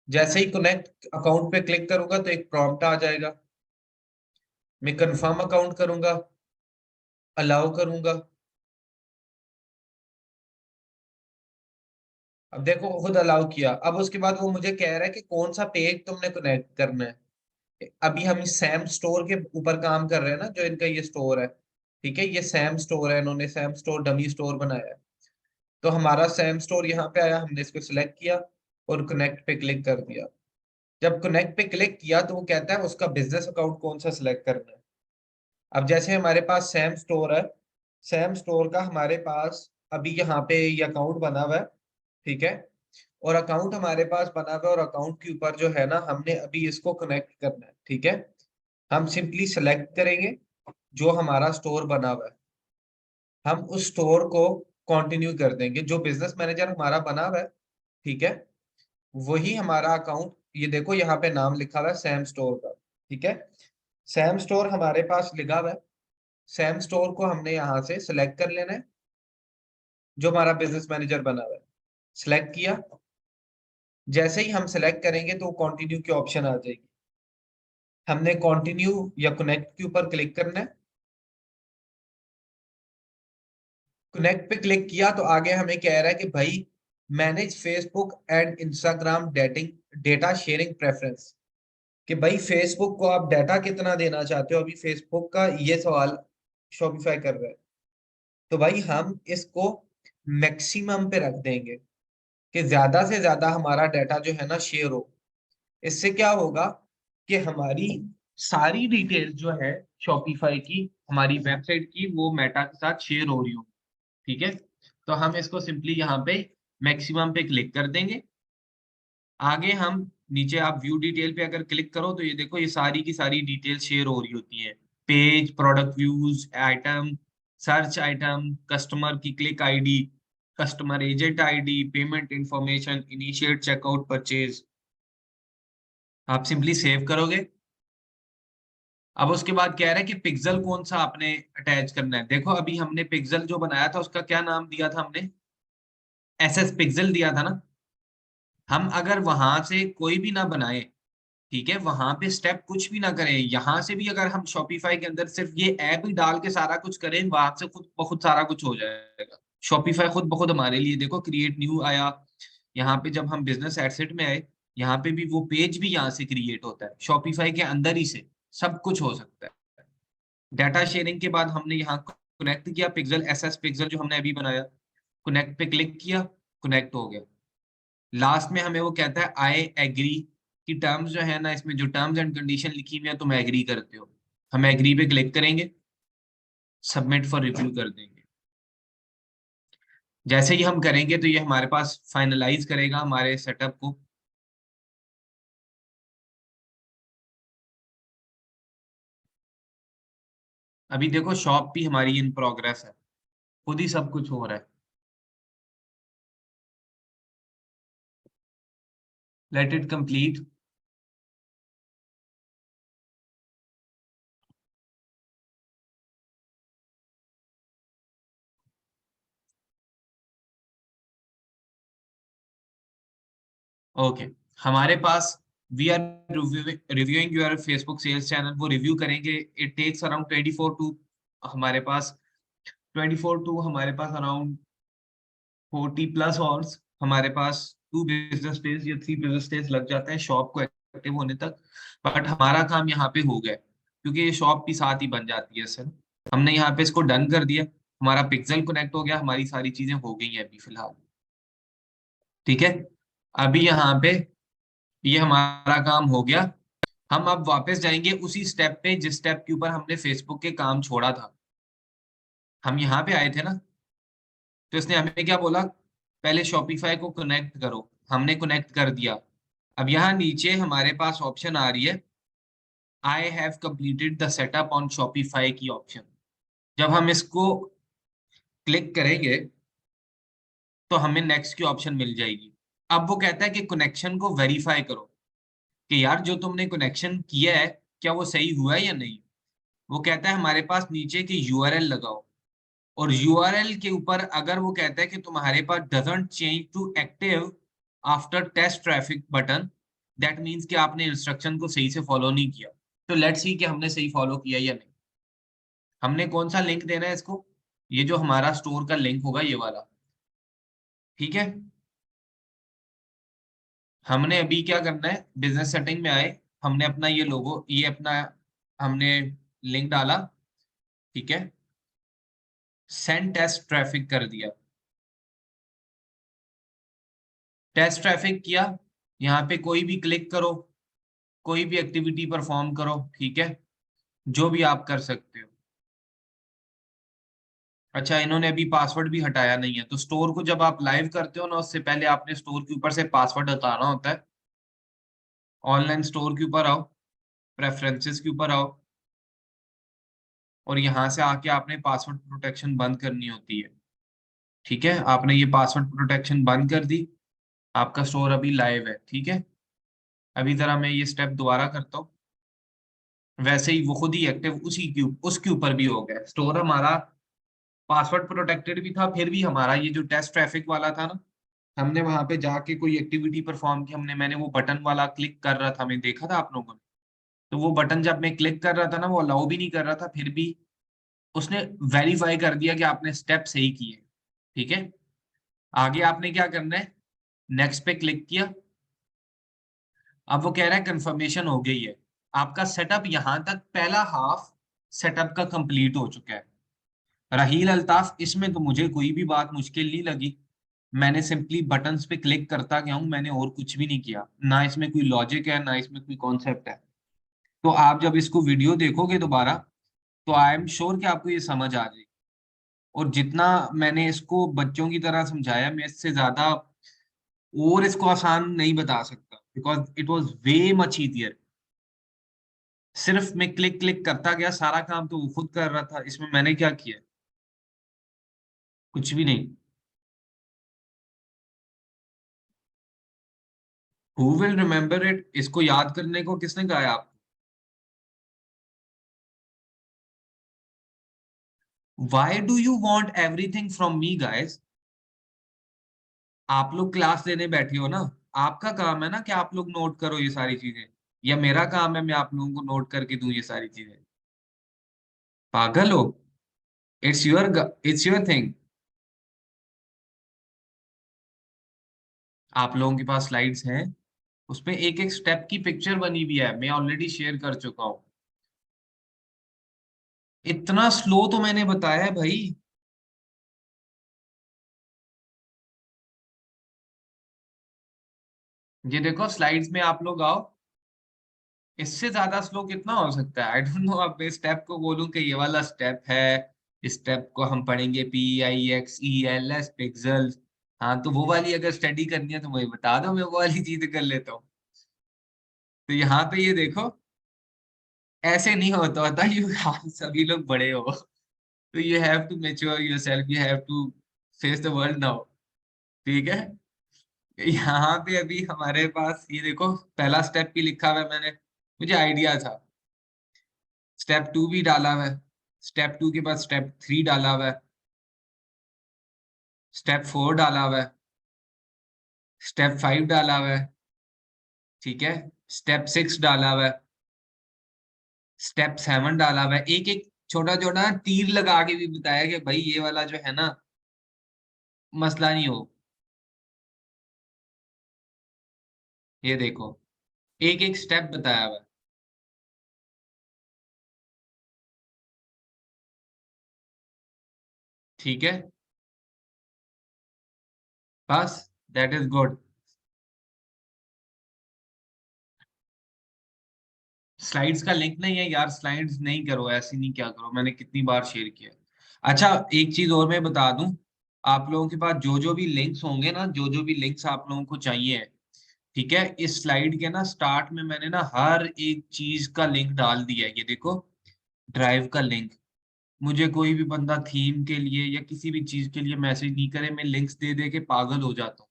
जैसे ही कनेक्ट अकाउंट पे क्लिक करूंगा तो एक प्रॉम्प्ट आ जाएगा, मैं कंफर्म अकाउंट करूंगा, अलाउ करूंगा। अब देखो खुद अलाउ किया, अब उसके बाद वो मुझे कह रहा है कि कौन सा पेज तुमने कनेक्ट करना है। अभी हम सैम स्टोर के ऊपर काम कर रहे हैं ना, जो इनका ये स्टोर है, ठीक है। ये सैम स्टोर है, इन्होंने सैम स्टोर डमी स्टोर बनाया है। तो हमारा सैम स्टोर यहाँ पे आया, हमने इसको सिलेक्ट किया और कनेक्ट पे क्लिक कर दिया। जब कनेक्ट पे क्लिक किया तो वो कहता है उसका बिजनेस अकाउंट कौन सा सिलेक्ट करना है। अब जैसे हमारे पास सैम स्टोर है, सैम स्टोर का हमारे पास अभी यहाँ पे ये अकाउंट बना हुआ है, ठीक है। और अकाउंट हमारे पास बना हुआ है और अकाउंट के ऊपर जो है ना, हमने अभी इसको कनेक्ट करना है, ठीक है। हम सिंपली सेलेक्ट करेंगे जो हमारा स्टोर बना हुआ है, हम उस स्टोर को कंटिन्यू कर देंगे। जो बिजनेस मैनेजर हमारा बना हुआ है, ठीक है, वही हमारा अकाउंट। ये देखो यहाँ पे नाम लिखा हुआ है सैम स्टोर का, ठीक है। सैम स्टोर हमारे पास लिखा हुआ है, सैम स्टोर को हमने यहाँ से सिलेक्ट कर लेना है, जो हमारा बिजनेस मैनेजर बना हुआ है। सिलेक्ट किया, जैसे ही हम सिलेक्ट करेंगे तो कंटिन्यू की ऑप्शन आ जाएगी। हमने कंटिन्यू या कनेक्ट के ऊपर क्लिक करना है। कनेक्ट पे क्लिक किया तो आगे हमें कह रहा है कि भाई manage Facebook and Instagram dating data sharing preference, कि भाई फेसबुक को आप डाटा कितना देना चाहते हो। अभी फेसबुक का ये सवाल शॉपिफाई कर रहा है, तो भाई हम इसको मैक्सिमम पे रख देंगे कि ज्यादा से ज्यादा हमारा डाटा जो है ना शेयर हो। इससे क्या होगा कि हमारी सारी डिटेल्स जो है शॉपिफाई की, हमारी वेबसाइट की, वो मेटा के साथ शेयर हो रही हो। ठीक है, तो हम इसको सिंपली यहाँ पे मैक्सिमम पे क्लिक कर देंगे। आगे हम नीचे आप व्यू डिटेल पे अगर क्लिक करो तो ये देखो, ये सारी की सारी डिटेल शेयर हो रही होती है। Page, product views, item, search item, customer की click ID, customer agent ID, payment information, initiate checkout, purchase. आप सिंपली सेव करोगे। अब उसके बाद कह रहा है कि पिक्सल कौन सा आपने अटैच करना है। देखो अभी हमने पिक्सल जो बनाया था उसका क्या नाम दिया था हमने, एसएस पिक्सल दिया था ना। हम अगर वहां से कोई भी ना बनाए, ठीक है, वहां पे स्टेप कुछ भी ना करें, यहां से भी अगर हम शॉपिफाई के अंदर सिर्फ ये ऐप ही डाल के सारा कुछ करें, वहां से खुद बहुत सारा कुछ हो जाएगा। शॉपिफाई खुद बहुत हमारे लिए, देखो क्रिएट न्यू आया, यहाँ पे जब हम बिजनेस एसेट में आए, यहाँ पे भी वो पेज भी यहाँ से क्रिएट होता है शॉपिफाई के अंदर ही से, सब कुछ हो सकता है। डाटा शेयरिंग के बाद हमने यहाँ कनेक्ट किया पिक्सल, एसएस पिक्सल जो हमने अभी बनाया, कनेक्ट पे क्लिक किया, कनेक्ट हो गया। लास्ट में हमें वो कहता है आई एग्री, की टर्म्स जो है ना, इसमें जो टर्म्स एंड कंडीशन लिखी हुई है तुम एग्री करते हो। हम एग्री पे क्लिक करेंगे, सबमिट फॉर रिव्यू कर देंगे। जैसे ही हम करेंगे तो ये हमारे पास फाइनलाइज करेगा हमारे सेटअप को। अभी देखो शॉप भी हमारी इन प्रोग्रेस है, खुद ही सब कुछ हो रहा है। Let it complete. ओके, हमारे पास we are reviewing your Facebook sales channel, वो रिव्यू करेंगे। इट टेक्स अराउंड 24 टू, हमारे पास 24 टू हमारे पास अराउंड 40 प्लस आवर्स, हमारे पास 2 बिजनेस डेज या 3 बिजनेस डेज लग जाते हैं शॉप को एक्टिव होने तक। बट हमारा काम यहाँ पे हो गया है, क्योंकि ये शॉप भी साथ ही बन जाती है सर। हमने यहाँ पे इसको डन कर दिया, हमारा पिक्सल कनेक्ट हो गया, हमारी सारी चीजें हो गई हैं अभी फिलहाल। ठीक है, अभी यहाँ पे ये हमारा काम हो गया। हम अब वापस जाएंगे उसी स्टेप पे जिस स्टेप के ऊपर हमने फेसबुक के काम छोड़ा था। हम यहाँ पे आए थे ना, तो इसने हमें क्या बोला, पहले शॉपिफाई को कनेक्ट करो। हमने कनेक्ट कर दिया। अब यहाँ नीचे हमारे पास ऑप्शन आ रही है, I have completed the setup on Shopify की ऑप्शन। जब हम इसको क्लिक करेंगे तो हमें नेक्स्ट की ऑप्शन मिल जाएगी। अब वो कहता है कि कनेक्शन को वेरीफाई करो, कि यार जो तुमने कनेक्शन किया है क्या वो सही हुआ है या नहीं। वो कहता है हमारे पास नीचे की यूआरएल लगाओ, और यूआरएल के ऊपर अगर वो कहता है कि तुम्हारे पास doesn't change to active after test traffic button, that means कि आपने इंस्ट्रक्शन को सही से फॉलो नहीं किया। तो लेट्स सी कि हमने सही फॉलो किया या नहीं। हमने कौन सा लिंक देना है इसको, ये जो हमारा स्टोर का लिंक होगा ये वाला। ठीक है, हमने अभी क्या करना है, बिजनेस सेटिंग में आए, हमने अपना ये लोगो, ये अपना हमने लिंक डाला। ठीक है, सेंड टेस्ट ट्रैफिक कर दिया, टेस्ट ट्रैफिक किया। यहाँ पे कोई भी क्लिक करो, कोई भी एक्टिविटी परफॉर्म करो, ठीक है, जो भी आप कर सकते हो। अच्छा, इन्होंने अभी पासवर्ड भी हटाया नहीं है, तो स्टोर को जब आप लाइव करते हो ना, उससे पहले आपने स्टोर के ऊपर से पासवर्ड हटाना होता है। ऑनलाइन स्टोर के ऊपर आओ, प्रेफरेंसेस के ऊपर आओ, और यहाँ से आके आपने पासवर्ड प्रोटेक्शन बंद करनी होती है। ठीक है, आपने ये पासवर्ड प्रोटेक्शन बंद कर दी, आपका स्टोर अभी लाइव है। ठीक है, अभी जरा मैं ये स्टेप दोबारा करता हूँ, वैसे ही वो खुद ही एक्टिव उसी के उसके ऊपर भी हो गया। स्टोर हमारा पासवर्ड प्रोटेक्टेड भी था, फिर भी हमारा ये जो टेस्ट ट्रैफिक वाला था ना, हमने वहां पे जाके कोई एक्टिविटी परफॉर्म की, हमने मैंने वो बटन वाला क्लिक कर रहा था, मैं देखा था आप लोगों ने, तो वो बटन जब मैं क्लिक कर रहा था ना, वो अलाउ भी नहीं कर रहा था, फिर भी उसने वेरीफाई कर दिया कि आपने स्टेप सही किए, ठीक है। आगे आपने क्या करना है, नेक्स्ट पे क्लिक किया। अब वो कह रहा है कंफर्मेशन हो गई है, आपका सेटअप यहां तक पहला हाफ सेटअप का कंप्लीट हो चुका है। रहील अल्ताफ, इसमें तो मुझे कोई भी बात मुश्किल नहीं लगी। मैंने सिंपली बटन्स पे क्लिक करता गया हूं, मैंने और कुछ भी नहीं किया, ना इसमें कोई लॉजिक है ना इसमें कोई कॉन्सेप्ट है। तो आप जब इसको वीडियो देखोगे दोबारा, तो आई एम श्योर कि आपको ये समझ आ जाएगी। और जितना मैंने इसको बच्चों की तरह समझाया, मैं इससे ज्यादा और इसको आसान नहीं बता सकता, because it was way much easier. सिर्फ मैं क्लिक क्लिक करता गया, सारा काम तो वो खुद कर रहा था, इसमें मैंने क्या किया, कुछ भी नहीं। हु विल रिमेम्बर इट, इसको याद करने को किसने कहा है आपको? Why do you want everything from me guys? आप लोग क्लास लेने बैठे हो ना, आपका काम है ना कि आप लोग नोट करो ये सारी चीजें, या मेरा काम है मैं आप लोगों को नोट करके दूं ये सारी चीजें? पागल हो? It's your thing. आप लोगों के पास स्लाइड्स हैं, उसमें एक एक स्टेप की पिक्चर बनी हुई है, मैं ऑलरेडी शेयर कर चुका हूँ। इतना स्लो तो मैंने बताया है भाई। ये देखो स्लाइड्स में आप लोग आओ, इससे ज्यादा स्लो कितना हो सकता है? I don't no. अब मैं स्टेप को बोलूं कि ये वाला स्टेप है, इस स्टेप को हम पढ़ेंगे PIXELS पिक्सल। हाँ, तो वो वाली अगर स्टडी करनी है तो मुझे बता दो, मैं वो वाली चीज कर लेता हूँ। तो यहाँ पे ये देखो, ऐसे नहीं होता होता यू आप सभी लोग बड़े हो, तो you have to mature yourself, you have to face the world now, ठीक है। यहाँ पे अभी हमारे पास ये देखो, पहला स्टेप भी लिखा हुआ है मैंने, मुझे आइडिया था। स्टेप 2 भी डाला हुआ है, स्टेप 2 के बाद स्टेप 3 डाला हुआ है, स्टेप 4 डाला हुआ है, स्टेप 5 डाला हुआ है, ठीक है, स्टेप 6 डाला हुआ है, स्टेप 7 डाला हुआ है। एक एक छोटा छोटा तीर लगा के भी बताया कि भाई ये वाला जो है ना, मसला नहीं हो। ये देखो, एक एक स्टेप बताया हुआ है, ठीक है। बस, दैट इज गुड। स्लाइड्स का लिंक नहीं है यार, स्लाइड्स नहीं करो, ऐसे नहीं, क्या करो, मैंने कितनी बार शेयर किया। अच्छा, एक चीज और मैं बता दूं, आप लोगों के पास जो जो भी लिंक्स होंगे ना, जो जो भी लिंक्स आप लोगों को चाहिए, ठीक है, इस स्लाइड के ना स्टार्ट में मैंने ना हर एक चीज का लिंक डाल दिया है। ये देखो, ड्राइव का लिंक। मुझे कोई भी बंदा थीम के लिए या किसी भी चीज के लिए मैसेज नहीं करे, मैं लिंक्स दे दे के पागल हो जाता हूँ।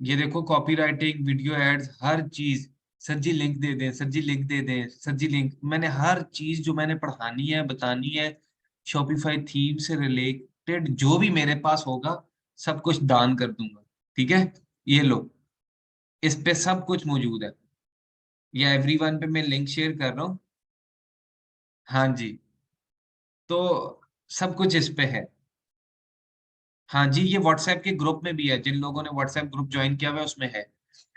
ये देखो, कॉपीराइटिंग, वीडियो एड्स, हर चीज, सर जी लिंक दे दें, सर जी लिंक दे दें, सर जी लिंक, मैंने हर चीज जो मैंने पढ़ानी है बतानी है, शॉपिफाई थीम से रिलेटेड जो भी मेरे पास होगा, सब कुछ दान कर दूंगा, ठीक है। ये लो, इस पे सब कुछ मौजूद है। ये एवरीवन पे मैं लिंक शेयर कर रहा हूँ। हाँ जी, तो सब कुछ इस पे है। हाँ जी, ये व्हाट्सएप के ग्रुप में भी है, जिन लोगों ने व्हाट्सएप ग्रुप ज्वाइन किया हुआ है उसमें है।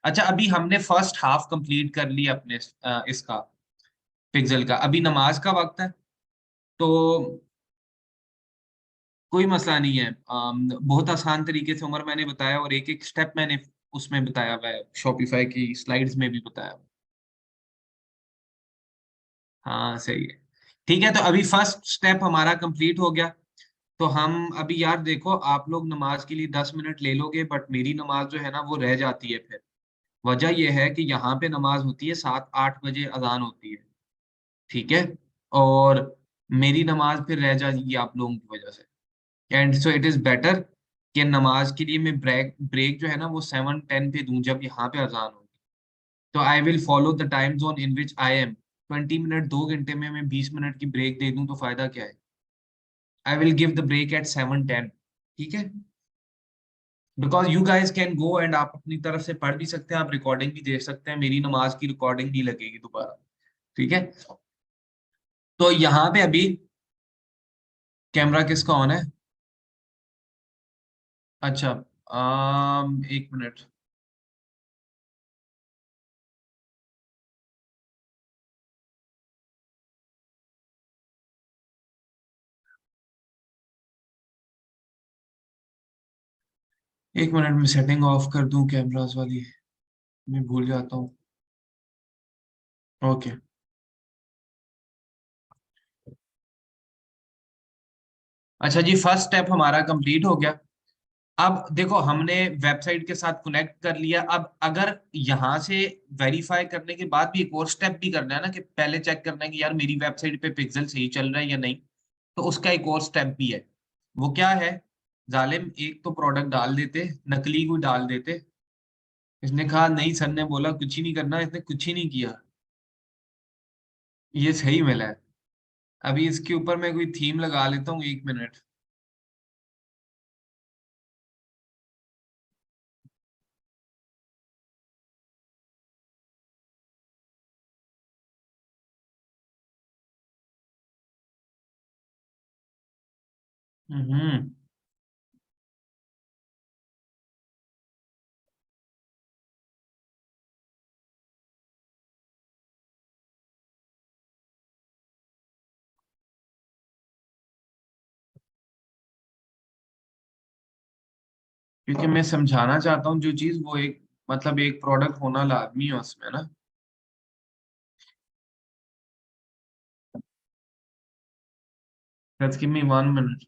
अच्छा, अभी हमने फर्स्ट हाफ कंप्लीट कर लिया अपने इसका, पिक्सल का। अभी नमाज का वक्त है, तो कोई मसला नहीं है। बहुत आसान तरीके से उमर मैंने बताया, और एक एक स्टेप मैंने उसमें बताया हुआ है, शॉपिफाई की स्लाइड्स में भी बताया हुआ है। हाँ सही है, ठीक है। तो अभी फर्स्ट स्टेप हमारा कंप्लीट हो गया। तो हम अभी यार देखो, आप लोग नमाज के लिए 10 मिनट ले लोगे, बट मेरी नमाज जो है ना वो रह जाती है फिर। वजह यह है कि यहाँ पे नमाज होती है 7-8 बजे, अजान होती है, ठीक है। और मेरी नमाज फिर रह जाएगी आप लोगों की वजह से। And so it is better कि नमाज के लिए मैं ब्रेक ब्रेक जो है ना वो 7-10 पे दूं, जब यहाँ पे अजान होगी। तो I will follow the time zone in which I am. 20 minute, 2 घंटे में मैं 20 मिनट की ब्रेक दे दूं तो फायदा क्या है? I will give the break at 7:10, ठीक है। Because you guys can go and आप अपनी तरफ से पढ़ भी सकते हैं, आप रिकॉर्डिंग भी देख सकते हैं, मेरी नमाज की रिकॉर्डिंग नहीं लगेगी दोबारा, ठीक है। तो यहाँ पे अभी कैमरा किसका ऑन है? अच्छा। एक मिनट। एक मिनट में सेटिंग ऑफ कर दूं कैमरास वाली, मैं भूल जाता हूँ। ओके। अच्छा जी, फर्स्ट स्टेप हमारा कंप्लीट हो गया। अब देखो, हमने वेबसाइट के साथ कनेक्ट कर लिया। अब अगर यहाँ से वेरीफाई करने के बाद भी एक और स्टेप भी करना है ना, कि पहले चेक करना है कि यार मेरी वेबसाइट पे पिक्सल सही चल रहा है या नहीं, तो उसका एक और स्टेप भी है। वो क्या है? जालिम, एक तो प्रोडक्ट डाल देते, नकली कोई डाल देते। इसने कहा नहीं, सर ने बोला कुछ ही नहीं करना, इसने कुछ ही नहीं किया। ये सही मिला है। अभी इसके ऊपर मैं कोई थीम लगा लेता हूँ, एक मिनट। हम्म। क्योंकि मैं समझाना चाहता हूँ जो चीज, वो एक मतलब एक प्रोडक्ट होना लाजमी है उसमें ना। Just give me 1 minute।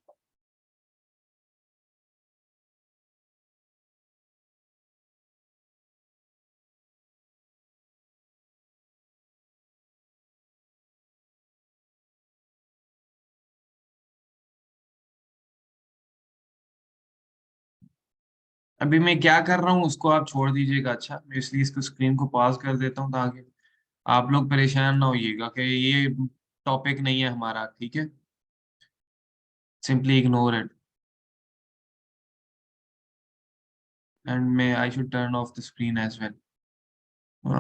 अभी मैं क्या कर रहा हूँ उसको आप छोड़ दीजिएगा। अच्छा, मैं इसलिए इसको स्क्रीन को पॉज कर देता हूँ, ताकि आप लोग परेशान ना होइएगा कि ये टॉपिक नहीं है हमारा, ठीक है? Simply ignore it. And may I should turn off the screen as well,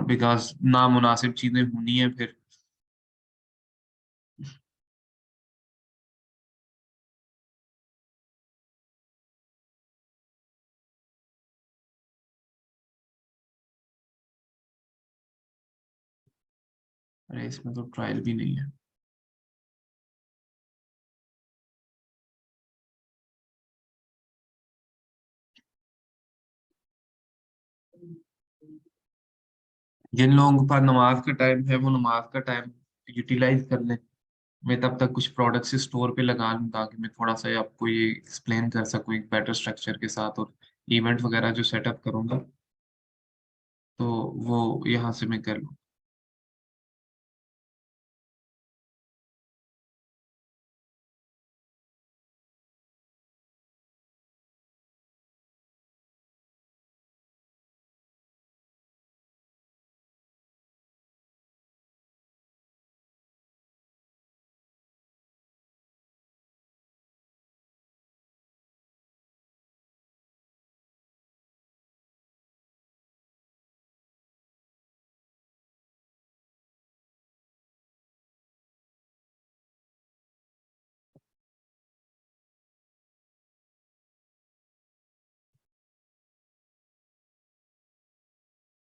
because नामुनासिब चीजें होनी है फिर। अरे इसमें तो ट्रायल भी नहीं है। जिन लोगों के पास नमाज का टाइम है वो नमाज का टाइम यूटिलाइज कर लें। मैं तब तक कुछ प्रोडक्ट्स स्टोर पे लगा लूँ, ताकि मैं थोड़ा सा आपको ये एक्सप्लेन कर सकूँ एक बेटर स्ट्रक्चर के साथ। और इवेंट वगैरह जो सेटअप करूँगा, तो वो यहाँ से मैं कर लूँ।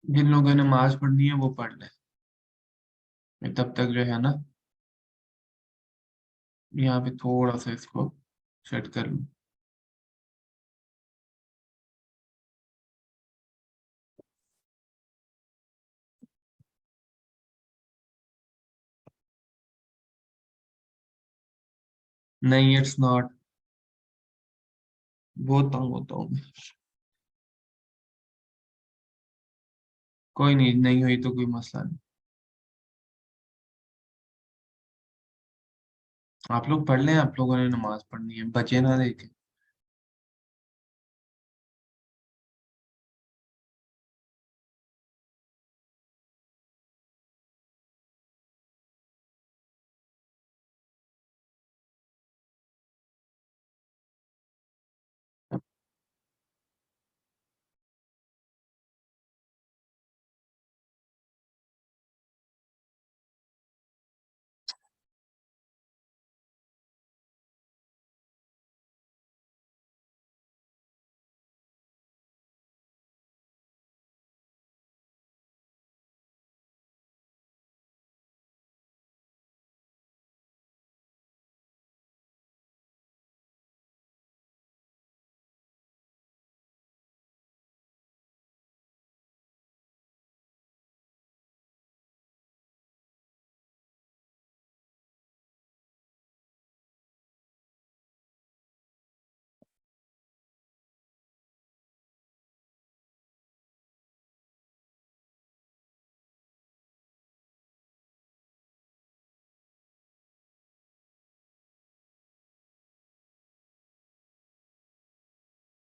जिन लोगों ने नमाज पढ़नी है वो पढ़ लें। मैं तब तक जो है ना, यहाँ पे थोड़ा सा इसको सेट कर लूँ। नहीं, इट्स नॉट। बहुत तंग होता हूँ मैं। कोई नहीं, नहीं हुई तो कोई मसला नहीं। आप लोग पढ़ लें, आप लोगों ने नमाज पढ़नी है, बचे ना देखे।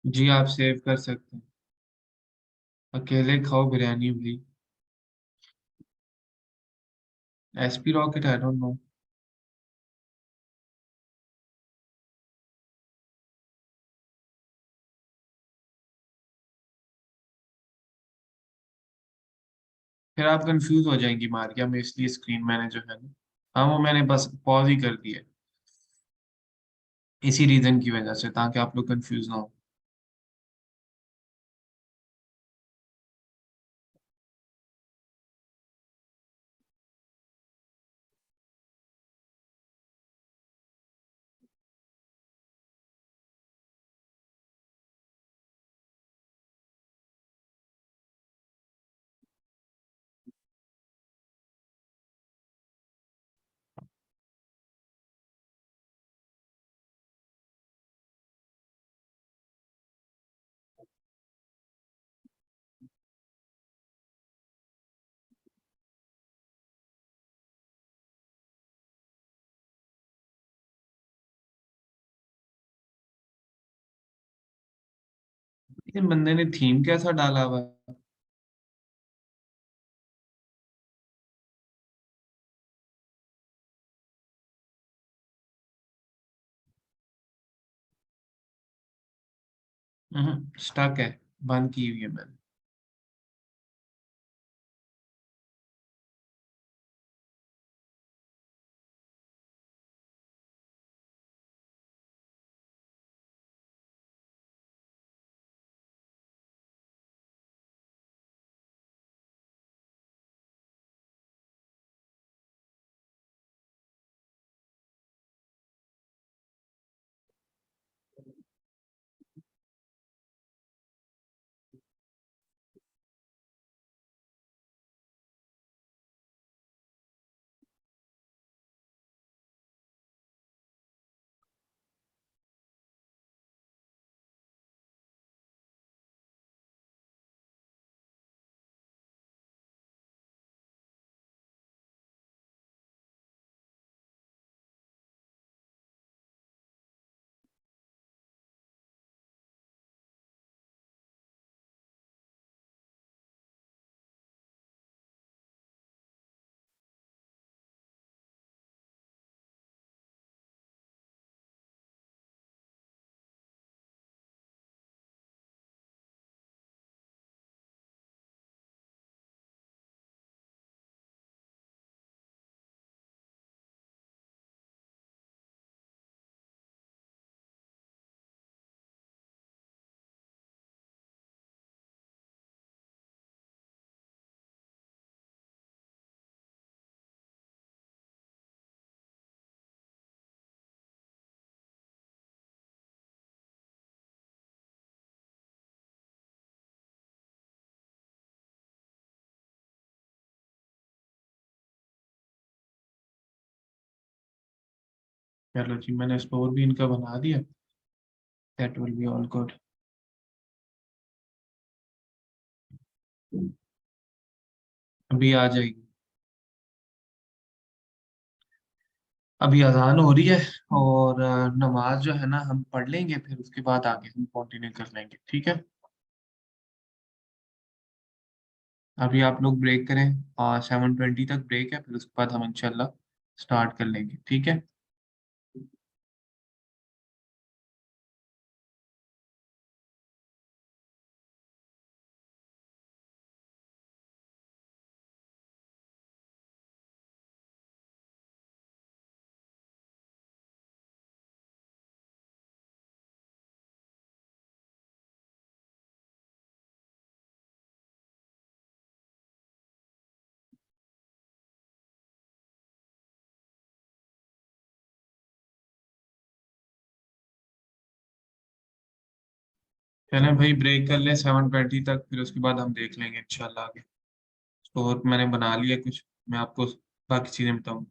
जी आप सेव कर सकते हैं। अकेले खाओ बिरयानी भाई। SP rocket I don't no. फिर आप कंफ्यूज हो जाएंगी मारिया में, इसलिए स्क्रीन मैंने जो है ना, हाँ वो मैंने बस पॉज ही कर दिया, इसी रीजन की वजह से, ताकि आप लोग कंफ्यूज ना हो। लेकिन बंदे ने थीम कैसा डाला हुआ है? स्टक है, बंद की हुई है मैंने। चलो जी, मैंने स्टोर भी इनका बना दिया। That will be all good. अभी आ जाएगी। अभी अजान हो रही है, और नमाज जो है ना हम पढ़ लेंगे, फिर उसके बाद आगे हम कंटिन्यू कर लेंगे, ठीक है। अभी आप लोग ब्रेक करें, 7:20 तक ब्रेक है, फिर उसके बाद हम इंशाल्लाह स्टार्ट कर लेंगे, ठीक है। चलें भाई, ब्रेक कर लें 7:20 तक, फिर उसके बाद हम देख लेंगे इंशाल्लाह आगे। तो मैंने बना लिया कुछ, मैं आपको बाकी चीज़ें बताऊँ।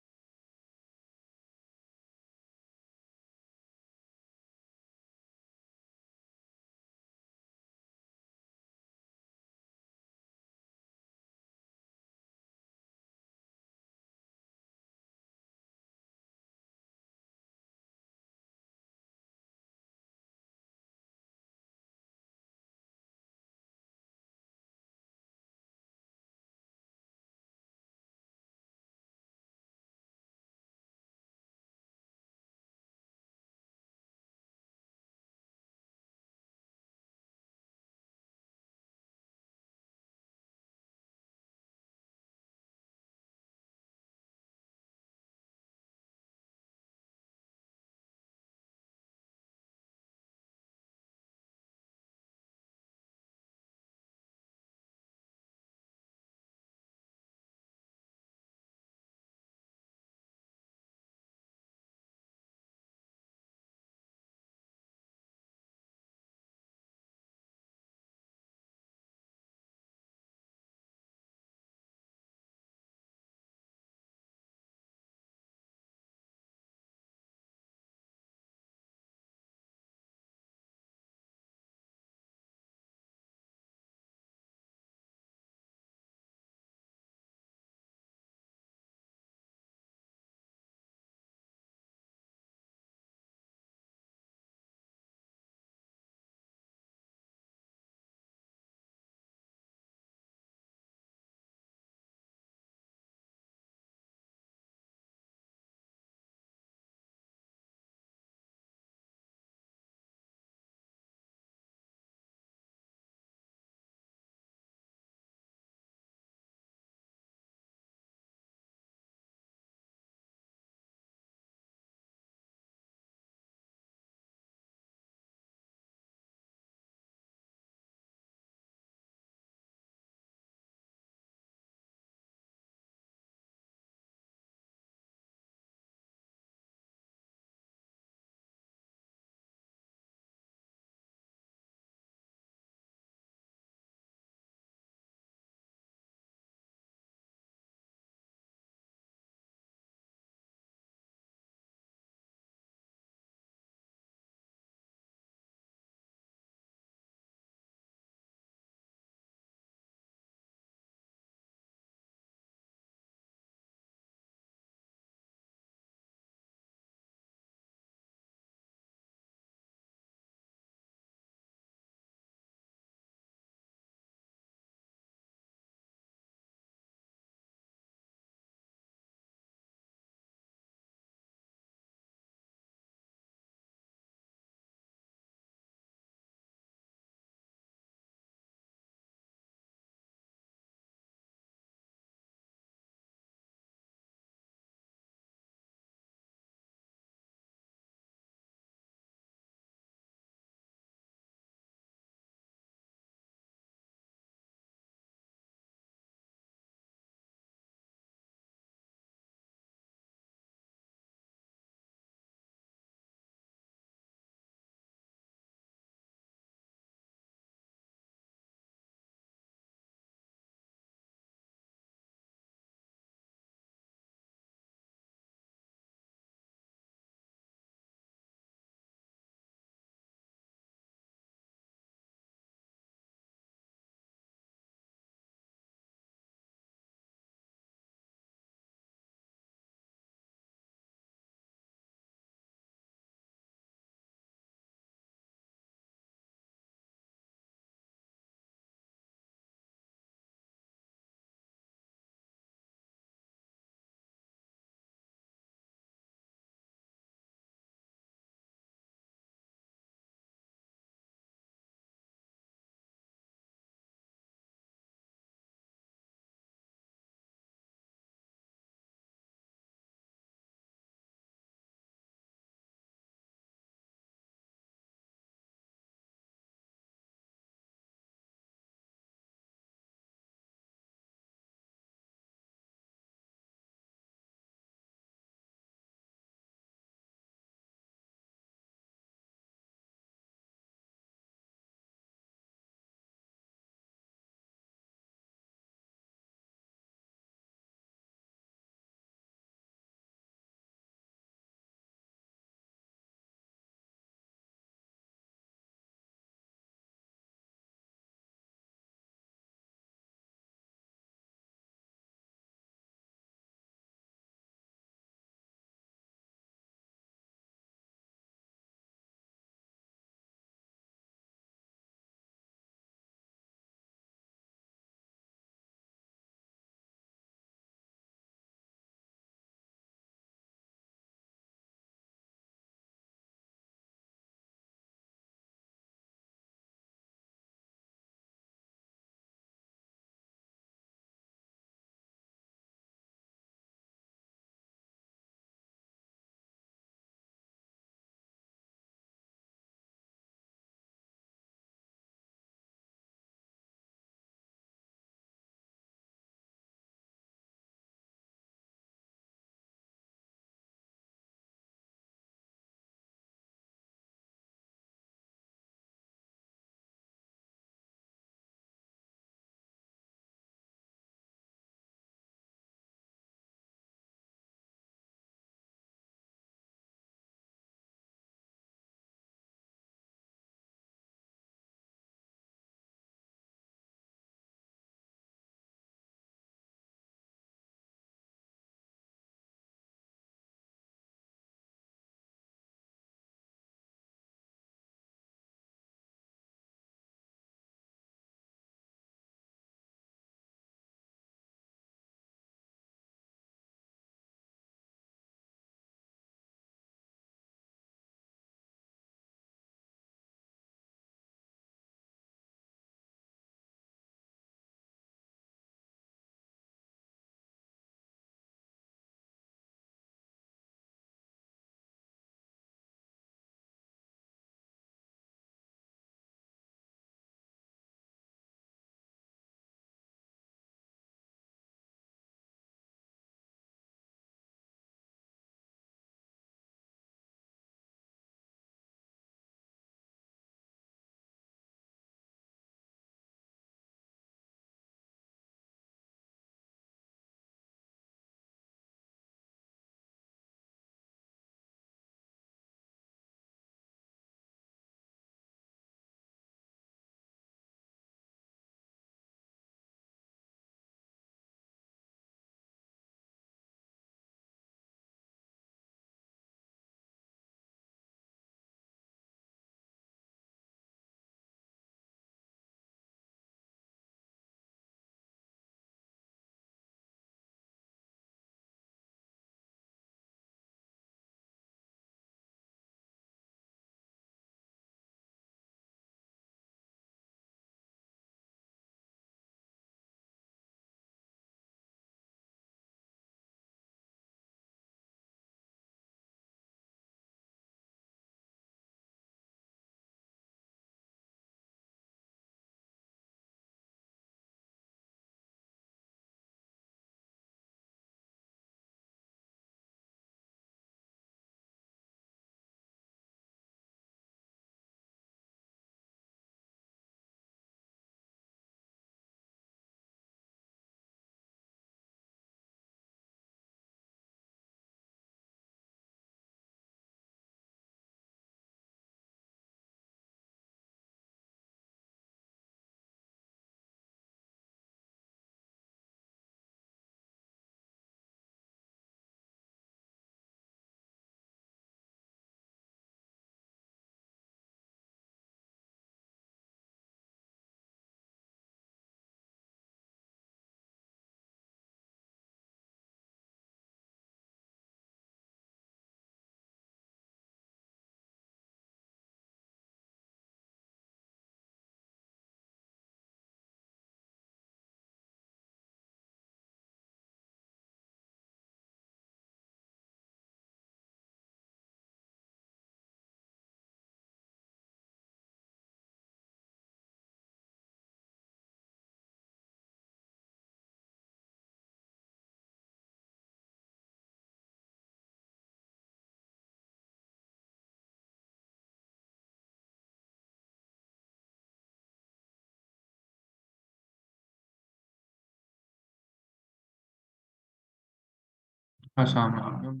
अस्सलाम वालेकुम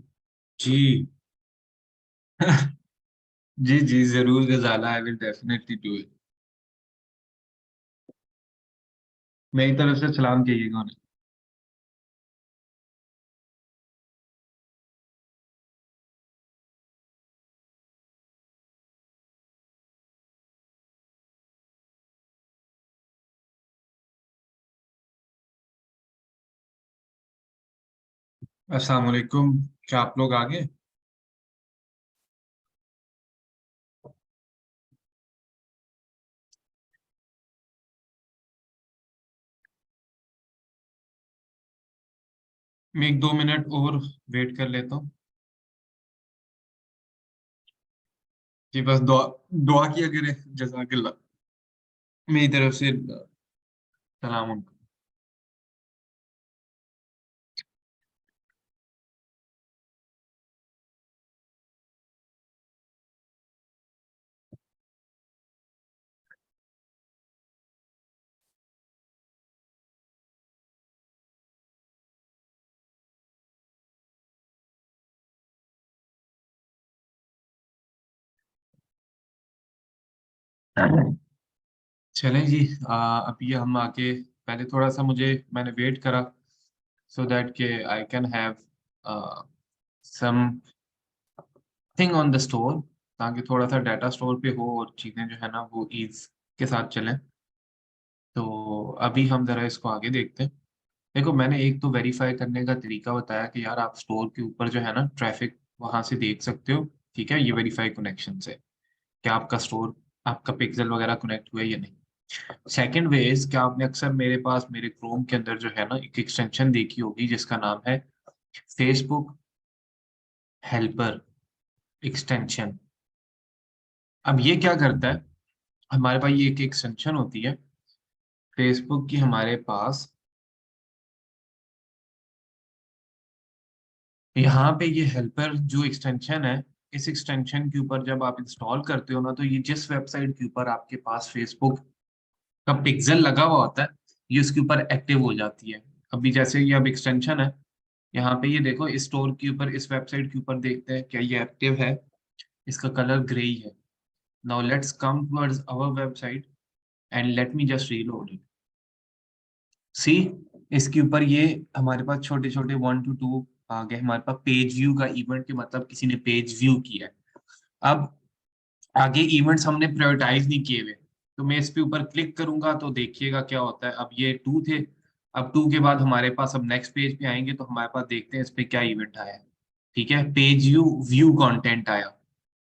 जी। जी जी जरूर Ghazala, I will definitely do it. मेरी तरफ से सलाम कहिएगा उन्हें। अस्सलाम वालेकुम, क्या आप लोग आ गए? मैं 1-2 मिनट और वेट कर लेता हूँ। जी बस दुआ दुआ किया करें, जज़ाकल्लाह। मेरी तरफ से सलाम उनको। चलें जी। अभी हम आके पहले थोड़ा सा मैंने वेट करा सो दैट के I can have something on the store, ताकि थोड़ा सा डाटा स्टोर पे हो और चीज़ें जो है ना वो ईज के साथ चलें। तो अभी हम जरा इसको आगे देखते हैं। देखो, मैंने एक तो वेरीफाई करने का तरीका बताया कि यार आप स्टोर के ऊपर जो है ना ट्रैफिक वहां से देख सकते हो। ठीक है, ये वेरीफाई कनेक्शन से कि आपका स्टोर, आपका पिक्सल वगैरह कनेक्ट हुआ है या नहीं। सेकंड वे इज कि आपने अक्सर मेरे पास मेरे क्रोम के अंदर जो है ना एक एक्सटेंशन देखी होगी जिसका नाम है फेसबुक हेल्पर एक्सटेंशन। अब ये क्या करता है, हमारे पास ये एक एक्सटेंशन होती है फेसबुक की हमारे पास। यहाँ पे ये हेल्पर जो एक्सटेंशन है, इस एक्सटेंशन के ऊपर जब आप इंस्टॉल करते हो ना, तो ये जिस वेबसाइट के ऊपर आपके पास फेसबुक का पिक्सल लगा हुआ होता है, ये उसके ऊपर एक्टिव हो जाती है। अभी जैसे ये अब एक्सटेंशन है, यहाँ पे ये देखो इस स्टोर के ऊपर, इस वेबसाइट के ऊपर देखते हैं क्या ये एक्टिव है। इसका कलर ग्रे ही है। Now let's come towards our website and let me just reload it. See, इसके ऊपर ये हमारे पास छोटे छोटे 1 to 2 आ गए। हमारे पास पेज व्यू का इवेंट के मतलब किसी ने पेज व्यू किया है। अब आगे इवेंट्स हमने प्रायोरिटाइज नहीं किए हुए, तो मैं इस पे ऊपर क्लिक करूंगा तो देखिएगा क्या होता है। अब ये 2 थे, अब 2 के बाद हमारे पास अब नेक्स्ट पेज पे आएंगे तो हमारे पास देखते हैं इस पे क्या इवेंट आया है। ठीक है, पेज व्यू व्यू कंटेंट आया।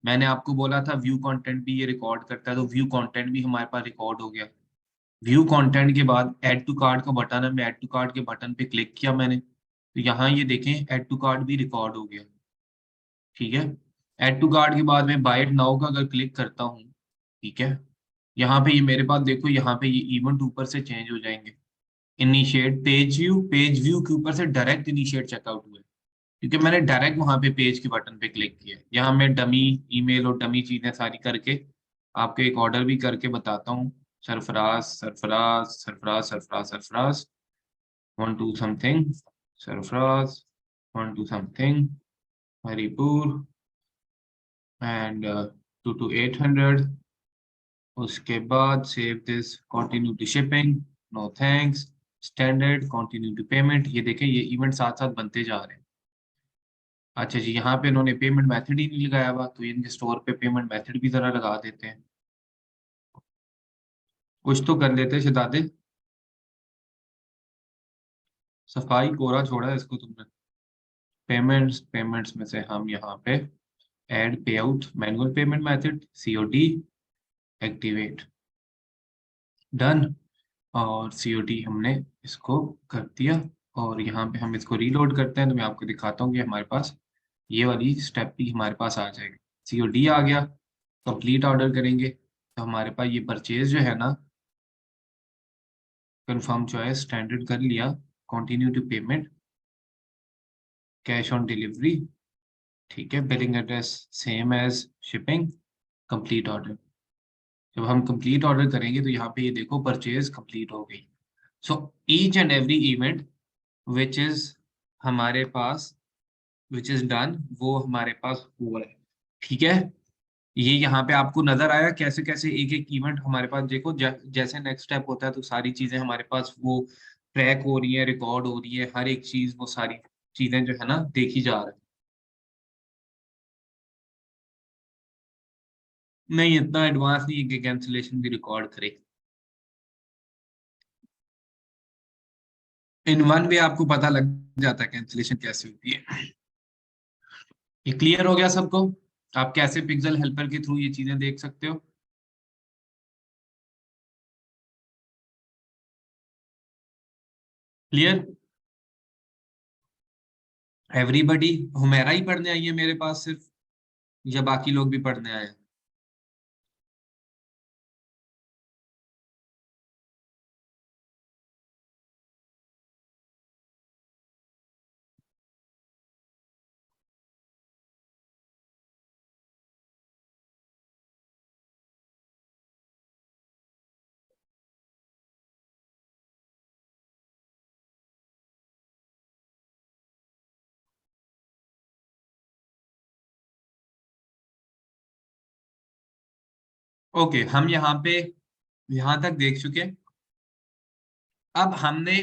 मैंने आपको बोला था व्यू कंटेंट भी ये रिकॉर्ड करता है, तो व्यू कंटेंट भी हमारे पास रिकॉर्ड हो गया। व्यू कंटेंट के बाद ऐड टू कार्ट का बटन है, मैं ऐड टू कार्ट के बटन पे क्लिक किया मैंने, तो यहाँ ये देखें ऐड टू कार्ट भी रिकॉर्ड हो गया। ठीक है, ऐड टू कार्ट के बाद मैं बाय इट नाउ का अगर क्लिक करता हूँ, ठीक है, यहाँ पे ये मेरे पास देखो, यहाँ पे ये इवेंट ऊपर से चेंज हो जाएंगे। इनिशिएट पेज व्यू के ऊपर से डायरेक्ट इनिशिएट चेकआउट हुआ है, क्योंकि मैंने डायरेक्ट वहां पे पेज के बटन पे क्लिक किया है। यहाँ मैं डमी ईमेल और डमी चीजें सारी करके आपको एक ऑर्डर भी करके बताता हूँ। Sarfaraz Sarfaraz Sarfaraz Sarfaraz Sarfaraz 1 to something, Sarfaraz 1 to something, Haripur and 2 to 800। उसके बाद save this, continue to shipping, no thanks, standard, continue to payment. ये देखें ये इवेंट साथ साथ बनते जा रहे हैं। अच्छा जी, यहाँ पे इन्होंने पेमेंट मेथड ही नहीं लगाया हुआ, तो इनके स्टोर पे पेमेंट मेथड भी जरा लगा देते हैं। कुछ तो कर लेते हैं शहजादे। सफाई कोरा छोड़ा है इसको तुमने। पेमेंट्स, पेमेंट्स में से हम यहाँ पे ऐड पे out manual payment method COD activate, done. और सीओडी हमने इसको कर दिया। और यहाँ पे हम इसको रीलोड करते हैं तो मैं आपको दिखाता हूँ कि हमारे पास ये वाली स्टेप भी हमारे पास आ जाएगी। सीओडी आ गया, कंप्लीट ऑर्डर करेंगे तो हमारे पास ये परचेज जो है ना, कंफर्म चॉइस स्टैंडर्ड कर लिया, continue to payment, cash on delivery. ठीक है, billing address same as shipping, complete order. जब हम कंप्लीट ऑर्डर करेंगे तो यहाँ पे ये देखो परचेज कंप्लीट हो गई। So each and every event which is हमारे पास विच इज डन, वो हमारे पास हो रहा है। ठीक है, ये यहाँ पे आपको नजर आया कैसे कैसे एक एक इवेंट हमारे पास, देखो जैसे नेक्स्ट स्टेप होता है तो सारी चीजें हमारे पास वो ट्रैक हो रही है, रिकॉर्ड हो रही है, हर एक चीज, वो सारी चीजें जो है ना देखी जा रही है। नहीं, इतना एडवांस नहीं है कि कैंसिलेशन भी रिकॉर्ड करे। इन वन वे आपको पता लग जाता है कैंसिलेशन कैसे होती है। ये क्लियर हो गया सबको? आप कैसे पिक्सल हेल्पर के थ्रू ये चीजें देख सकते हो? क्लियर? एवरीबडी? हुमेरा ही पढ़ने आई है मेरे पास सिर्फ, या बाकी लोग भी पढ़ने आए हैं? ओके, हम यहाँ पे यहाँ तक देख चुके। अब हमने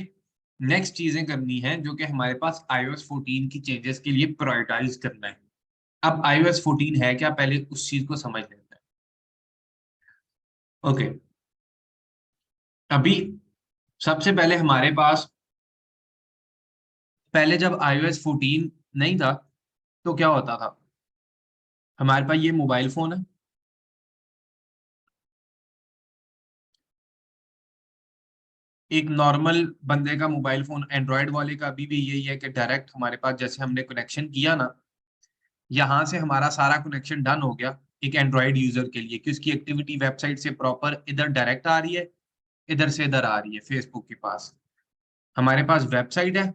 नेक्स्ट चीजें करनी है जो कि हमारे पास iOS 14 की चेंजेस के लिए प्रायोरिटाइज करना है। अब iOS 14 है क्या, पहले उस चीज को समझ लेते हैं। ओके, अभी सबसे पहले हमारे पास, पहले जब iOS 14 नहीं था तो क्या होता था, हमारे पास ये मोबाइल फोन है। एक नॉर्मल बंदे का मोबाइल फोन, एंड्रॉयड वाले का अभी भी यही है कि डायरेक्ट हमारे पास, जैसे हमने कनेक्शन किया ना, यहाँ से हमारा सारा कनेक्शन डन हो गया एक एंड्रॉयड यूजर के लिए, कि उसकी एक्टिविटी वेबसाइट से प्रॉपर इधर डायरेक्ट आ रही है, इधर से इधर आ रही है फेसबुक के पास। हमारे पास वेबसाइट है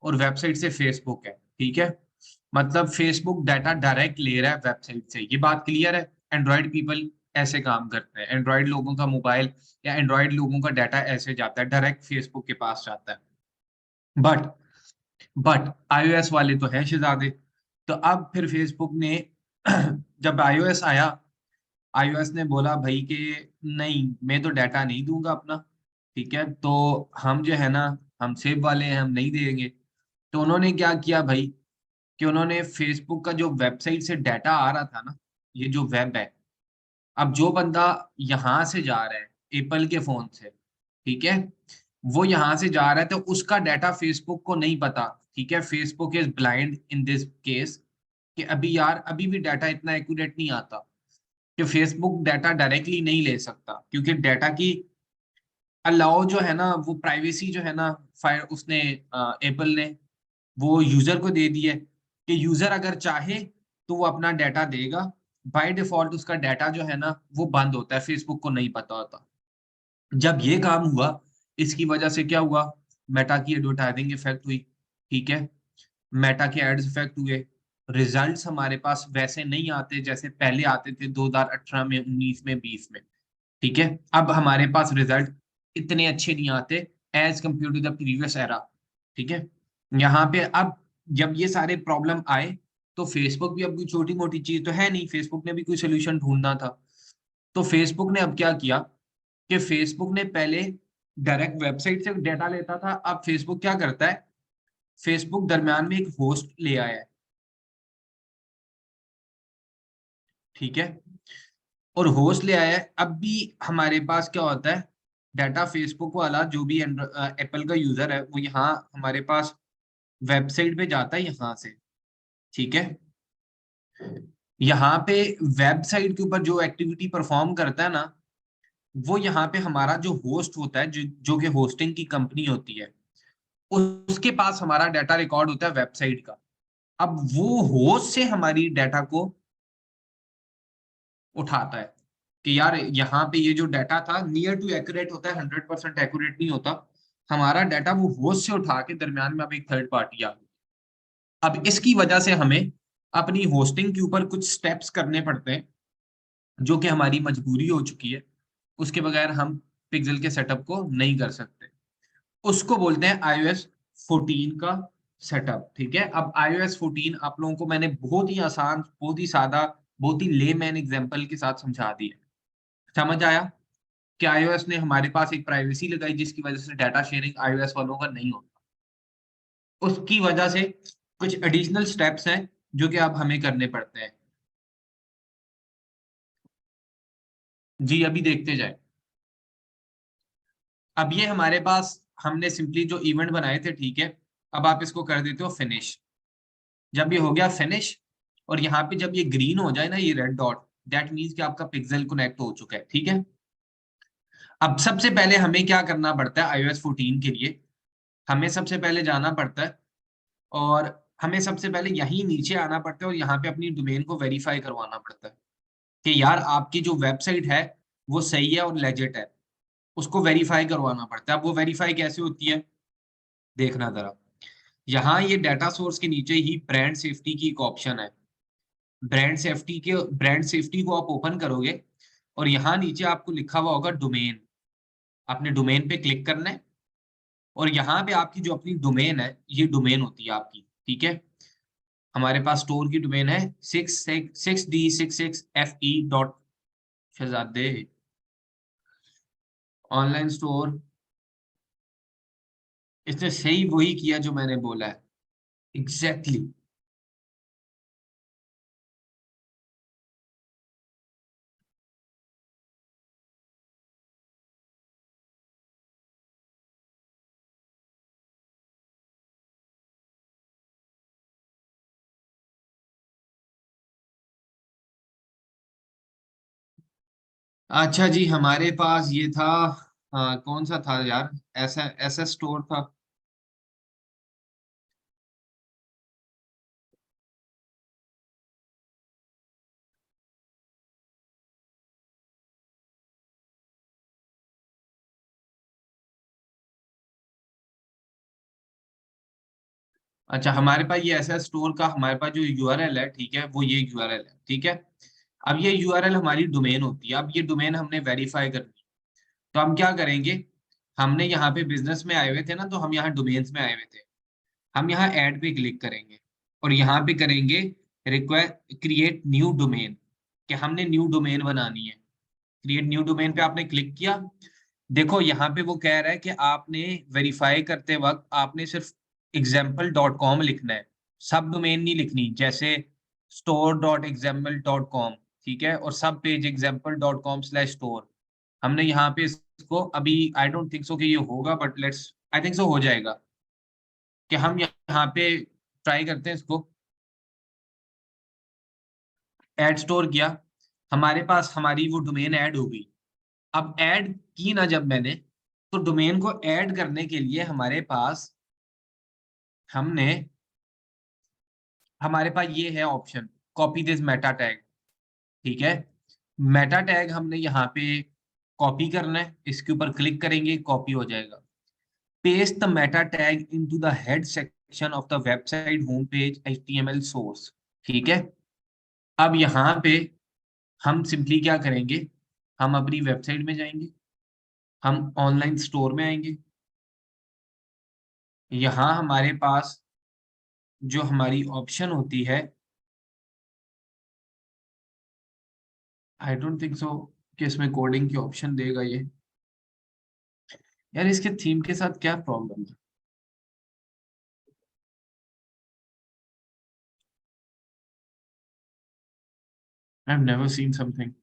और वेबसाइट से फेसबुक है। ठीक है, मतलब फेसबुक डाटा डायरेक्ट ले रहा है वेबसाइट से, ये बात क्लियर है। एंड्रॉयड पीपल ऐसे काम करते हैं, एंड्रॉयड लोगों का मोबाइल या एंड्रॉयड लोगों का डाटा ऐसे जाता है, डायरेक्ट फेसबुक के पास जाता है। बट बट iOS वाले तो हैं शहजादे। तो अब फिर फेसबुक ने जब iOS आया, iOS ने बोला भाई कि नहीं, मैं तो डाटा नहीं दूंगा अपना। ठीक है, तो हम जो है ना, हम सेब वाले हैं, हम नहीं देंगे। तो उन्होंने क्या किया भाई, कि उन्होंने फेसबुक का जो वेबसाइट से डाटा आ रहा था ना, ये जो वेब है, अब जो बंदा यहाँ से जा रहा है एप्पल के फोन से, ठीक है, वो यहाँ से जा रहा है तो उसका डाटा फेसबुक को नहीं पता। ठीक है, Facebook is blind in this case, कि अभी यार अभी भी डाटा इतना एक्यूरेट नहीं आता, कि फेसबुक डाटा डायरेक्टली नहीं ले सकता, क्योंकि डाटा की अलाउ जो है ना, वो प्राइवेसी जो है ना, फायर उसने एप्पल ने वो यूजर को दे दी है, कि यूजर अगर चाहे तो वो अपना डाटा देगा। बाय डिफॉल्ट उसका डाटा जो है ना वो बंद होता है, फेसबुक को नहीं पता होता। जब ये काम हुआ, इसकी वजह से क्या हुआ, मेटा की एडवर्टाइजिंग इफेक्ट हुई। ठीक है, मेटा के एड्स इफेक्ट हुए, रिजल्ट्स हमारे पास वैसे नहीं आते जैसे पहले आते थे 2018 में, 19 में, 20 में। ठीक है, अब हमारे पास रिजल्ट इतने अच्छे नहीं आते as compare to the previous era. ठीक है, यहाँ पे अब जब ये सारे प्रॉब्लम आए, तो फेसबुक भी अब कोई छोटी मोटी चीज तो है नहीं, फेसबुक ने भी कोई सोल्यूशन ढूंढना था। तो फेसबुक ने अब क्या किया, कि फेसबुक ने पहले डायरेक्ट वेबसाइट से डेटा लेता था, अब फेसबुक क्या करता है, फेसबुक दरम्यान में एक होस्ट ले आया है। ठीक है, और होस्ट ले आया है, अब भी हमारे पास क्या होता है, डाटा फेसबुक वाला जो भी एप्पल का यूजर है वो यहाँ हमारे पास वेबसाइट पे जाता है यहाँ से। ठीक है, यहाँ पे वेबसाइट के ऊपर जो एक्टिविटी परफॉर्म करता है ना, वो यहाँ पे हमारा जो होस्ट होता है, जो कि होस्टिंग की कंपनी होती है, उसके पास हमारा डाटा रिकॉर्ड होता है वेबसाइट का। अब वो होस्ट से हमारी डाटा को उठाता है, कि यार यहाँ पे ये जो डाटा था नियर टू एक्यूरेट होता है, 100% एक्यूरेट नहीं होता। हमारा डाटा वो होस्ट से उठा के दरमियान में अब एक थर्ड पार्टी आ गई। अब इसकी वजह से हमें अपनी होस्टिंग के ऊपर कुछ स्टेप्स करने पड़ते हैं, जो कि हमारी मजबूरी हो चुकी है। उसके बगैर हम पिक्सल के सेटअप को नहीं कर सकते। उसको बोलते हैं iOS 14 का सेटअप। ठीक है, अब iOS 14 आप लोगों को मैंने बहुत ही आसान, बहुत ही सादा, बहुत ही लेमैन एग्जांपल के साथ समझा दिया। समझ आया कि iOS ने हमारे पास एक प्राइवेसी लगाई जिसकी वजह से डाटा शेयरिंग iOS वालों का नहीं होता। उसकी वजह से कुछ एडिशनल स्टेप्स हैं जो कि अब हमें करने पड़ते हैं। जी अभी देखते जाए। अब ये हमारे पास हमने सिंपली जो इवेंट बनाए थे, ठीक है, अब आप इसको कर देते हो फिनिश। जब ये हो गया फिनिश, और यहाँ पे जब ये ग्रीन हो जाए ना, ये रेड डॉट, दैट मीन्स कि आपका पिक्सेल कनेक्ट हो चुका है। ठीक है, अब सबसे पहले हमें क्या करना पड़ता है iOS 14 के लिए? हमें सबसे पहले जाना पड़ता है, और हमें सबसे पहले यहीं नीचे आना पड़ता है, और यहाँ पे अपनी डोमेन को वेरीफाई करवाना पड़ता है कि यार आपकी जो वेबसाइट है वो सही है और लेजिट है। उसको वेरीफाई करवाना पड़ता है। अब वो वेरीफाई कैसे होती है, देखना जरा। यहाँ ये डाटा सोर्स के नीचे ही ब्रांड सेफ्टी की एक ऑप्शन है। ब्रांड सेफ्टी को आप ओपन करोगे, और यहाँ नीचे आपको लिखा हुआ होगा डोमेन। आपने डोमेन पे क्लिक करना है, और यहाँ पे आपकी जो अपनी डोमेन है, ये डोमेन होती है आपकी। ठीक है, हमारे पास स्टोर की डोमेन है 6D66FE.शहजादे ऑनलाइन स्टोर। इसने सही वही किया जो मैंने बोला है, एग्जैक्टली exactly। अच्छा जी, हमारे पास ये था, कौन सा था यार, ऐसा ऐसा स्टोर था। अच्छा, हमारे पास ये ऐसा स्टोर का हमारे पास जो यूआरएल है, ठीक है, वो ये यूआरएल है। ठीक है, अब ये यूआरएल हमारी डोमेन होती है। अब ये डोमेन हमने वेरीफाई करनी है, तो हम क्या करेंगे? हमने यहाँ पे बिजनेस में आए हुए थे ना, तो हम यहाँ डोमेन्स में आए हुए थे। हम यहाँ ऐड पे क्लिक करेंगे, और यहाँ पे करेंगे रिक्वेस्ट क्रिएट न्यू डोमेन, कि हमने न्यू डोमेन बनानी है। क्रिएट न्यू डोमेन पे आपने क्लिक किया। देखो यहाँ पे वो कह रहा है कि आपने वेरीफाई करते वक्त आपने सिर्फ example.com लिखना है, सब डोमेन नहीं लिखनी, जैसे store.example.com। ठीक है, और सब पेज example.com/store। हमने यहाँ पे इसको अभी, आई डोंट थिंक सो कि ये होगा, but let's, I think so हो जाएगा, कि हम यहाँ पे ट्राई करते हैं इसको। ऐड स्टोर किया, हमारे पास हमारी वो डोमेन ऐड हो गई। अब ऐड की ना जब मैंने, तो डोमेन को ऐड करने के लिए हमने हमारे पास ये है option, copy this Meta tag. ठीक है, मेटा टैग हमने यहाँ पे कॉपी करना है, इसके ऊपर क्लिक करेंगे, कॉपी हो जाएगा। Paste the Meta tag into the head section of the website home page HTML source. ठीक है, अब यहाँ पे हम सिंपली क्या करेंगे? हम अपनी वेबसाइट में जाएंगे, हम ऑनलाइन स्टोर में आएंगे। यहाँ हमारे पास जो हमारी ऑप्शन होती है, आई डोंट थिंक सो कि इसमें कोडिंग की ऑप्शन देगा ये। यार इसके थीम के साथ क्या प्रॉब्लम है? I have never seen something.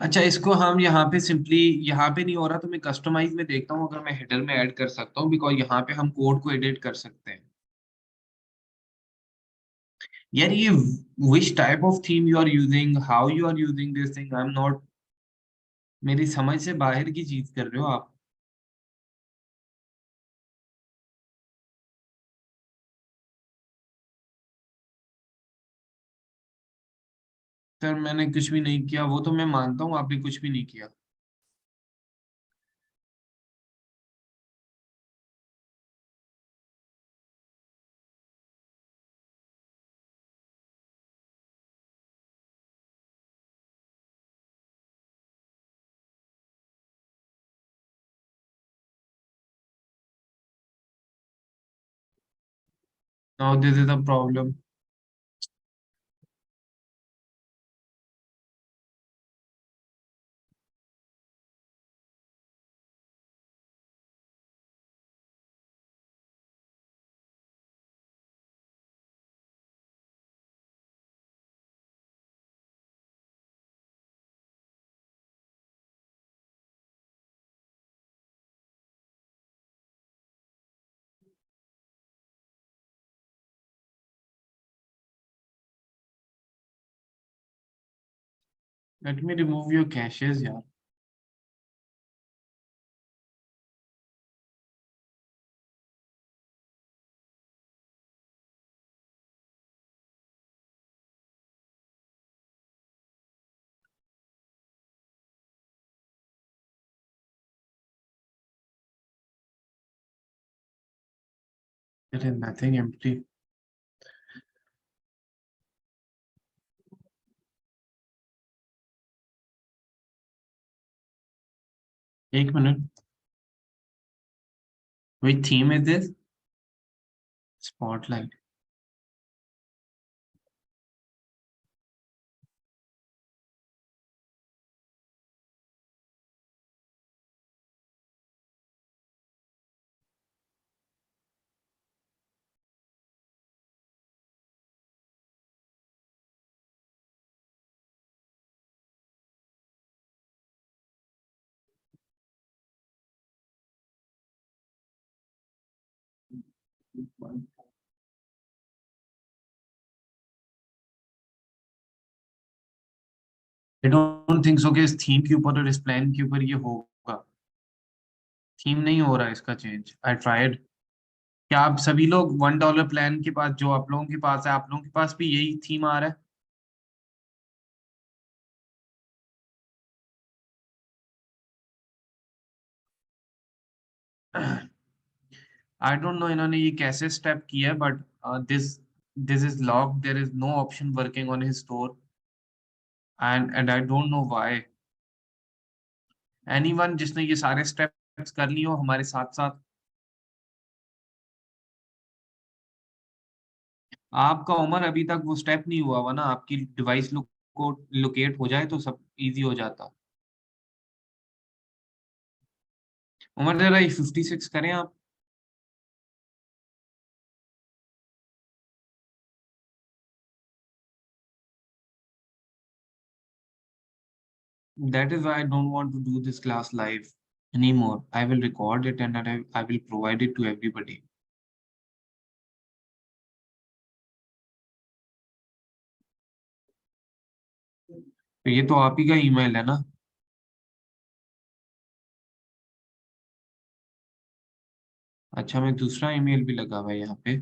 अच्छा, इसको हम यहाँ पे सिंपली, यहाँ पे नहीं हो रहा तो मैं कस्टमाइज में देखता हूँ, अगर मैं हेडर में ऐड कर सकता हूँ, बिकॉज यहाँ पे हम कोड को एडिट कर सकते हैं। यार ये which type of theme you are using, how you are using this thing, I am not, मेरी समझ से बाहर की चीज कर रहे हो आप। सर मैंने कुछ भी नहीं किया, वो तो मैं मानता हूँ आपने कुछ भी नहीं किया। Now this is a problem. Let me remove your caches, yeah. There is nothing empty. एक minute. Which theme is this? Spotlight. I don't think so कि इस थीम के ऊपर और इस प्लान के ऊपर ये होगा. थीम नहीं हो रहा है इसका चेंज. I tried. क्या आप सभी लोग $1 प्लान के पास, जो आप लोगों के पास है, आप लोगों के पास भी यही थीम आ रहा है? आई डोंट नो इन्होंने ये कैसे स्टेप किया है, but this this is lock. There is no option working on his store, and I don't know why. Anyone जिसने ये सारे स्टेप्स कर लिए हो हमारे साथ साथ. आपका उमर अभी तक वो स्टेप नहीं हुआ हुआ ना. आपकी डिवाइस को लोकेट हो जाए तो सब इजी हो जाता. उमर जरा ये 56 करें आप. That is why I don't want to do this class live anymore. I will record it and I will provide it to everybody. तो ये तो आप ही का ईमेल है ना. अच्छा, मैं दूसरा ईमेल भी लगा हुआ है यहाँ पे.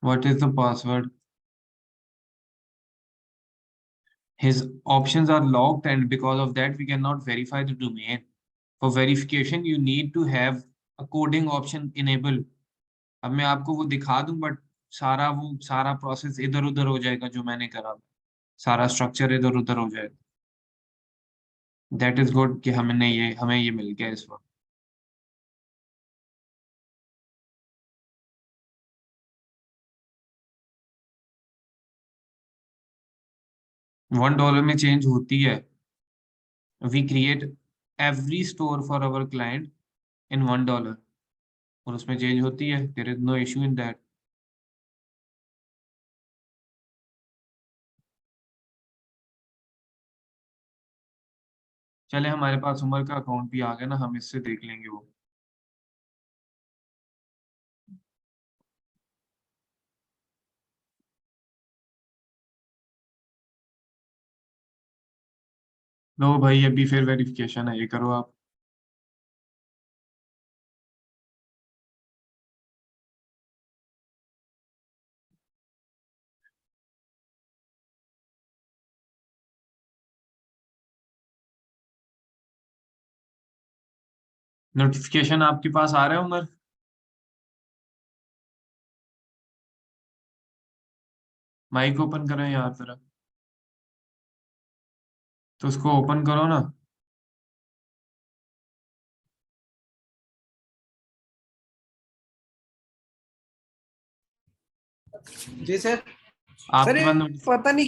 What is the password? His options are locked, and because of that, we cannot verify the domain. For verification, you need to have a coding option enabled. अब मैं आपको वो दिखा दूं, बट सारा प्रोसेस इधर उधर हो जाएगा जो मैंने करा. सारा स्ट्रक्चर इधर उधर हो जाएगा. दैट इज गुड कि हमें ये मिल गया इस वक्त. $1 में चेंज होती है. We create every store for our client in $1, और उसमें चेंज होती है. There is no issue in that. चले, हमारे पास उमर का अकाउंट भी आ गया ना, हम इससे देख लेंगे वो. लो भाई, अभी फिर वेरिफिकेशन है, ये करो आप. नोटिफिकेशन आपके पास आ रहा है उमर? माइक ओपन करें यार जरा, तो उसको ओपन करो ना। जी सर। सर आपके ये पास नोटिस पता नहीं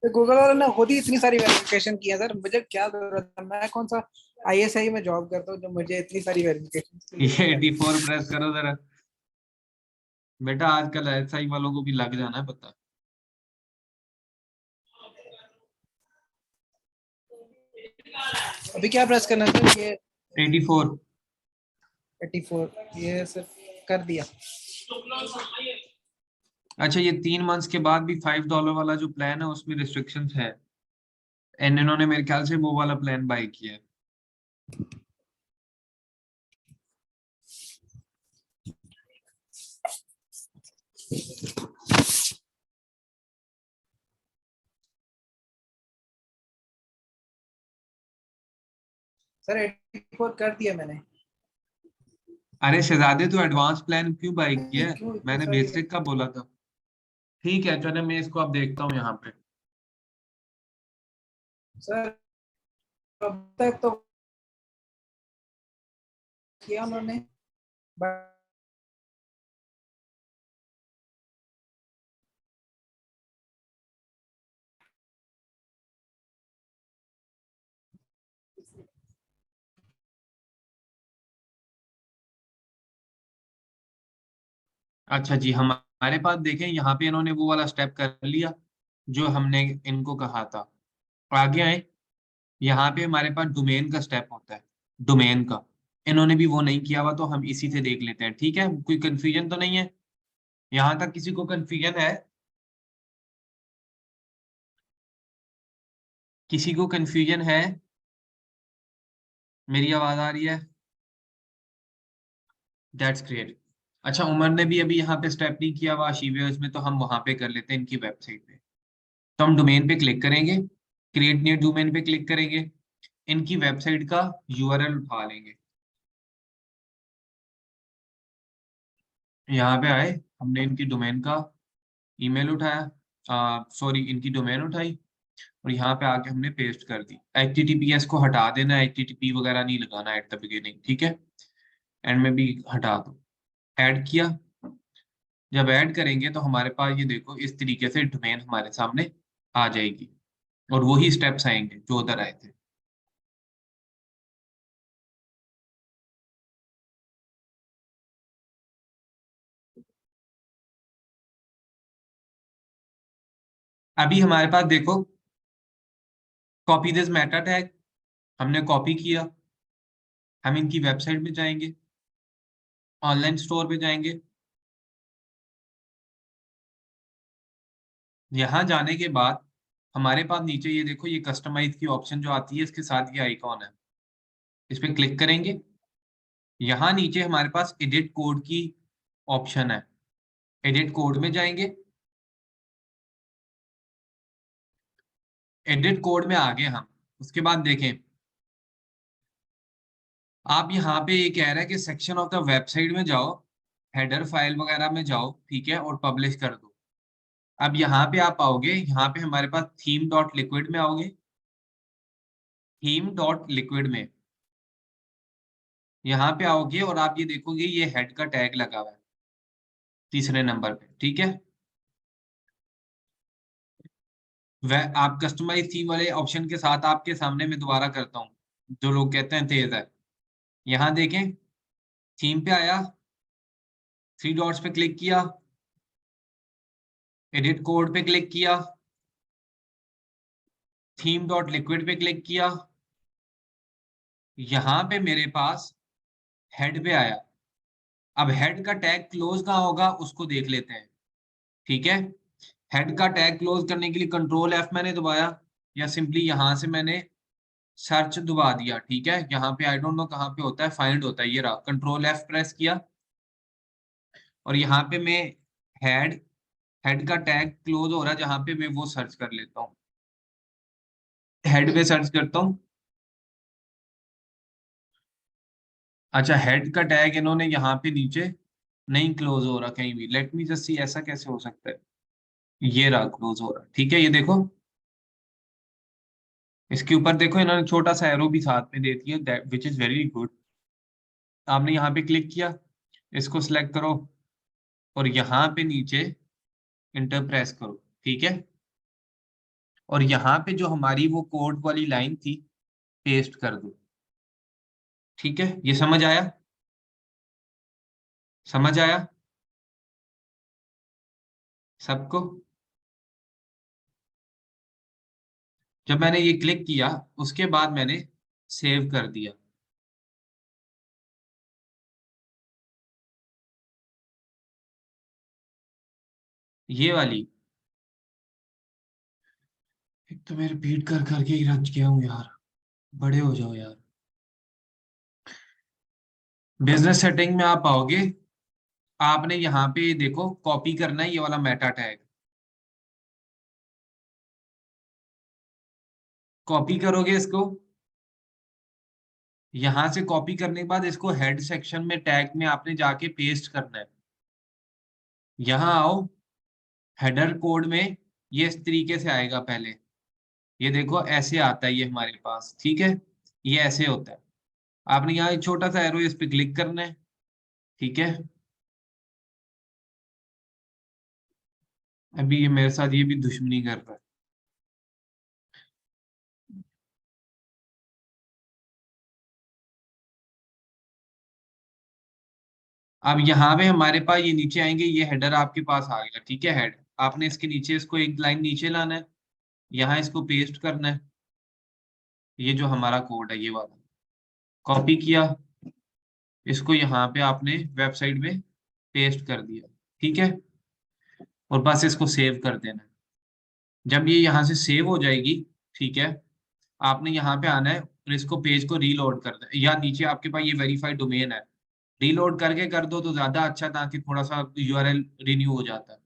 गूगल वालों ने खुद ही इतनी सारी वेरिफिकेशन की है सर, मुझे क्या जरूरत है, मैं कौन सा आईएसआई में जॉब करता हूँ जो मुझे इतनी सारी वेरिफिकेशन की ये जरूरत है। 84 प्रेस करो जरा। बेटा आजकल एसआई वालों को भी लग जाना है पता। अभी क्या प्रेस करना है सर? ये 84। 84 ये सर कर दिया। अच्छा, ये 3 मंथ्स के बाद भी $5 वाला जो प्लान है उसमें रिस्ट्रिक्शंस है, एंड इन्होंने मेरे ख्याल से वो वाला प्लान बाय किया है। सर 84 कर दिया मैंने। अरे शहजादे, तो एडवांस प्लान क्यों बाय किया है? क्यों इतनी मैंने सारी बेसिक का बोला था। ठीक है चलो, मैं इसको अब देखता हूँ यहाँ पे। सर अब तक तो किया उन्होंने, बट अच्छा जी, हमारे पास देखें यहाँ पे इन्होंने वो वाला स्टेप कर लिया जो हमने इनको कहा था। आगे आए, यहाँ पे हमारे पास डोमेन का स्टेप होता है, डोमेन का। इन्होंने भी वो नहीं किया हुआ, तो हम इसी से देख लेते हैं। ठीक है, कोई कंफ्यूजन तो नहीं है? यहाँ तक किसी को कंफ्यूजन है? किसी को कंफ्यूजन है? मेरी आवाज आ रही है? That's great. अच्छा, उमर ने भी अभी यहाँ पे स्टेप नहीं किया हुआ शीवियर्स में, तो हम वहां पे कर लेते हैं इनकी वेबसाइट पे। तो हम डोमेन पे क्लिक करेंगे, क्रिएट न्यू डोमेन पे क्लिक करेंगे, इनकी वेबसाइट का यूआरएल उठा लेंगे। यहाँ पे आए, हमने इनकी डोमेन का ईमेल उठाया, सॉरी इनकी डोमेन उठाई, और यहाँ पे आके हमने पेस्ट कर दी। HTTPS को हटा देना, HTTP वगैरह नहीं लगाना एट द बिगिनिंग, ठीक है? एंड में भी हटा दो। ऐड किया। जब ऐड करेंगे तो हमारे पास ये देखो इस तरीके से डोमेन हमारे सामने आ जाएगी, और वही स्टेप्स आएंगे जो उधर आए थे। अभी हमारे पास देखो, कॉपी दिस मेटा टैग हमने कॉपी किया। हम इनकी वेबसाइट में जाएंगे, ऑनलाइन स्टोर पे जाएंगे। यहाँ जाने के बाद हमारे पास नीचे ये देखो, ये कस्टमाइज की ऑप्शन जो आती है, इसके साथ ये आइकॉन है, इस पे क्लिक करेंगे। यहाँ नीचे हमारे पास एडिट कोड की ऑप्शन है, एडिट कोड में जाएंगे। एडिट कोड में आ गए हम। उसके बाद देखें, आप यहाँ पे ये कह रहा है कि सेक्शन ऑफ द वेबसाइट में जाओ, हेडर फाइल वगैरह में जाओ, ठीक है, और पब्लिश कर दो। अब यहाँ पे आप आओगे, यहाँ पे हमारे पास थीम डॉट लिक्विड में आओगे। थीम डॉट लिक्विड में यहाँ पे आओगे और आप ये देखोगे ये हेड का टैग लगा हुआ है तीसरे नंबर पे, ठीक है? वह आप कस्टमाइज थीम वाले ऑप्शन के साथ आपके सामने मैं दोबारा करता हूँ, जो लोग कहते हैं तेज है। यहाँ देखें, थीम पे आया, थ्री डॉट्स पे क्लिक किया, एडिट कोड पे क्लिक किया, थीम डॉट लिक्विड पे क्लिक किया। यहाँ पे मेरे पास हेड पे आया। अब हेड का टैग क्लोज कहाँ होगा उसको देख लेते हैं, ठीक है? हेड का टैग क्लोज करने के लिए कंट्रोल F मैंने दबाया, या सिंपली यहाँ से मैंने सर्च दबा दिया, ठीक है? यहाँ पे आई डोंट नो कहाँ पे होता है, फाइंड होता है, ये रहा, कंट्रोल F प्रेस किया, और यहाँ पे मैं हेड हेड का टैग क्लोज हो रहा है जहाँ पे, मैं वो सर्च कर लेता हूँ। हेड पे सर्च करता हूँ, अच्छा, हेड का टैग इन्होंने यहाँ पे नीचे नहीं क्लोज हो रहा कहीं भी। लेट मी जस्ट सी, ऐसा कैसे हो सकता है? ये रहा क्लोज हो रहा, ठीक है, ये देखो। इसके ऊपर देखो इन्होंने छोटा सा एरो भी साथ में दे दिया, that which is very good. आपने यहाँ पे क्लिक किया, इसको सिलेक्ट करो और यहाँ पे नीचे इंटर प्रेस करो, ठीक है। और यहाँ पे जो हमारी वो कोड वाली लाइन थी, पेस्ट कर दो, ठीक है। ये समझ आया? समझ आया सबको? जब मैंने ये क्लिक किया उसके बाद मैंने सेव कर दिया। ये वाली, एक तो मैं रिपीट कर करके ही रच गया हूँ यार, बड़े हो जाओ यार। बिजनेस सेटिंग में आप आओगे, आपने यहाँ पे देखो कॉपी करना है ये वाला मेटा टैग। कॉपी करोगे इसको, यहां से कॉपी करने के बाद इसको हेड सेक्शन में टैग में आपने जाके पेस्ट करना है। यहाँ आओ, हेडर कोड में ये इस तरीके से आएगा पहले। ये देखो ऐसे आता है ये हमारे पास, ठीक है। ये ऐसे होता है। आपने यहाँ एक छोटा सा एरो, इस पे क्लिक करना है, ठीक है। अभी ये मेरे साथ ये भी दुश्मनी कर रहा है। अब यहाँ पे हमारे पास ये नीचे आएंगे, ये हेडर आपके पास आ गया, ठीक है। हेड, आपने इसके नीचे इसको एक लाइन नीचे लाना है, यहाँ इसको पेस्ट करना है। ये जो हमारा कोड है ये वाला, कॉपी किया, इसको यहाँ पे आपने वेबसाइट में पेस्ट कर दिया, ठीक है। और बस इसको सेव कर देना है। जब ये यहाँ से सेव हो जाएगी, ठीक है, आपने यहाँ पे आना है और इसको पेज को रीलोड कर देना, या नीचे आपके पास ये वेरीफाइड डोमेन है, रीलोड करके कर दो तो ज्यादा अच्छा, ताकि थोड़ा सा यूआरएल रिन्यू हो जाता है।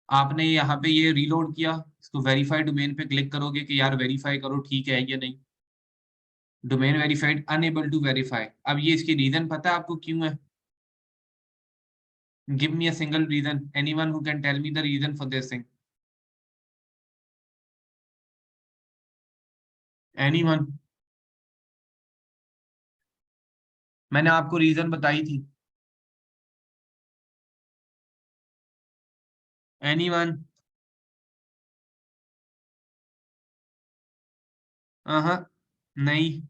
आपने यहाँ पे ये रीलोड किया, इसको वेरीफाइड डोमेन पे क्लिक करोगे कि यार वेरीफाई करो ठीक है या नहीं। Domain verified, unable to verify. अब ये इसकी रीजन पता है आपको क्यों है? Give me a single reason, anyone who can tell me the reason for this thing? Anyone? मैंने आपको रीजन बताई थी। एनीवन? हाँ, नहीं।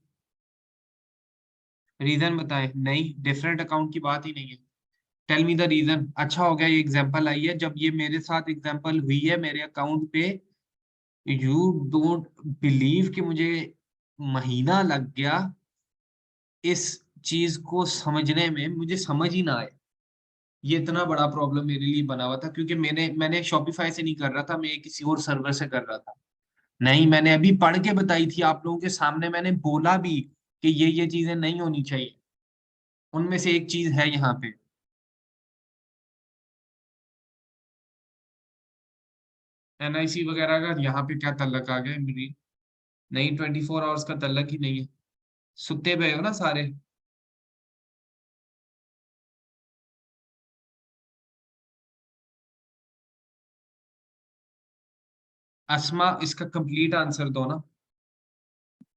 रीजन बताए नहीं, डिफरेंट अकाउंट की बात ही नहीं है। Tell me the reason. अच्छा हो गया ये एग्जांपल आई है, जब ये मेरे साथ एग्जांपल हुई है मेरे अकाउंट पे, यू डोंट बिलीव कि मुझे महीना लग गया इस चीज को समझने में, मुझे समझ ही ना आए। ये इतना बड़ा प्रॉब्लम मेरे लिए बना हुआ था, क्योंकि मैंने शॉपिफाई से नहीं कर रहा था, मैं किसी और सर्वर से कर रहा था। नहीं, मैंने अभी पढ़ के बताई थी आप लोगों के सामने, मैंने बोला भी कि ये चीजें नहीं होनी चाहिए। उनमें से एक चीज है यहाँ पे। एनआईसी वगैरह का यहाँ पे क्या तल्लक आ गया मेरी? नहीं, 24 आवर्स का तल्लक ही नहीं है। सुते पे हो ना सारे। अस्मा, इसका कंप्लीट आंसर दो ना।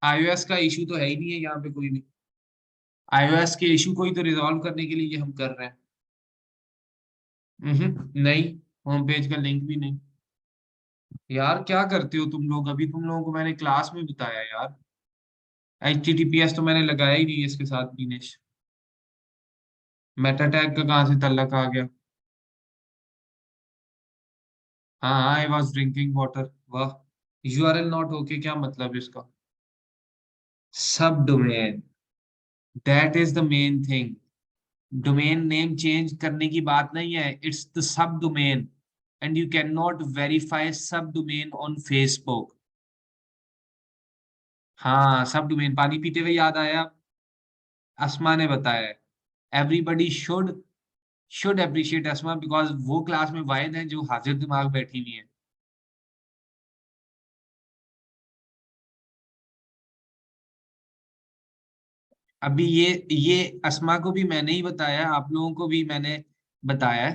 आईओएस का इशू तो है ही नहीं है यहाँ पे कोई भी। आईओएस के इशू को ही तो रिजॉल्व करने के लिए ये हम कर रहे हैं। नहीं, होम पेज का लिंक भी नहीं। यार क्या करते हो तुम लोग? अभी तुम लोगों को मैंने क्लास में बताया यार। HTTPS तो मैंने लगाया ही नहीं इसके साथ दिनेश। मेटा टैग का कहाँ से तल्लक आ गया? हाँ, आई वॉज ड्रिंकिंग वाटर, वाह। यूआरएल नॉट ओके, क्या मतलब इसका? सब domain, that is the main thing. Domain name change करने की बात नहीं है, it's the sub domain, and you can not verify सब डोमेन ऑन फेसबुक। हाँ, सब डोमेन, पानी पीते हुए याद आया, अस्मा ने बताया। Everybody should appreciate Asma, because वो क्लास में वाहिद है जो हाजिर दिमाग बैठी हुई है। अभी ये अस्मा को भी मैंने ही बताया, आप लोगों को भी मैंने बताया है,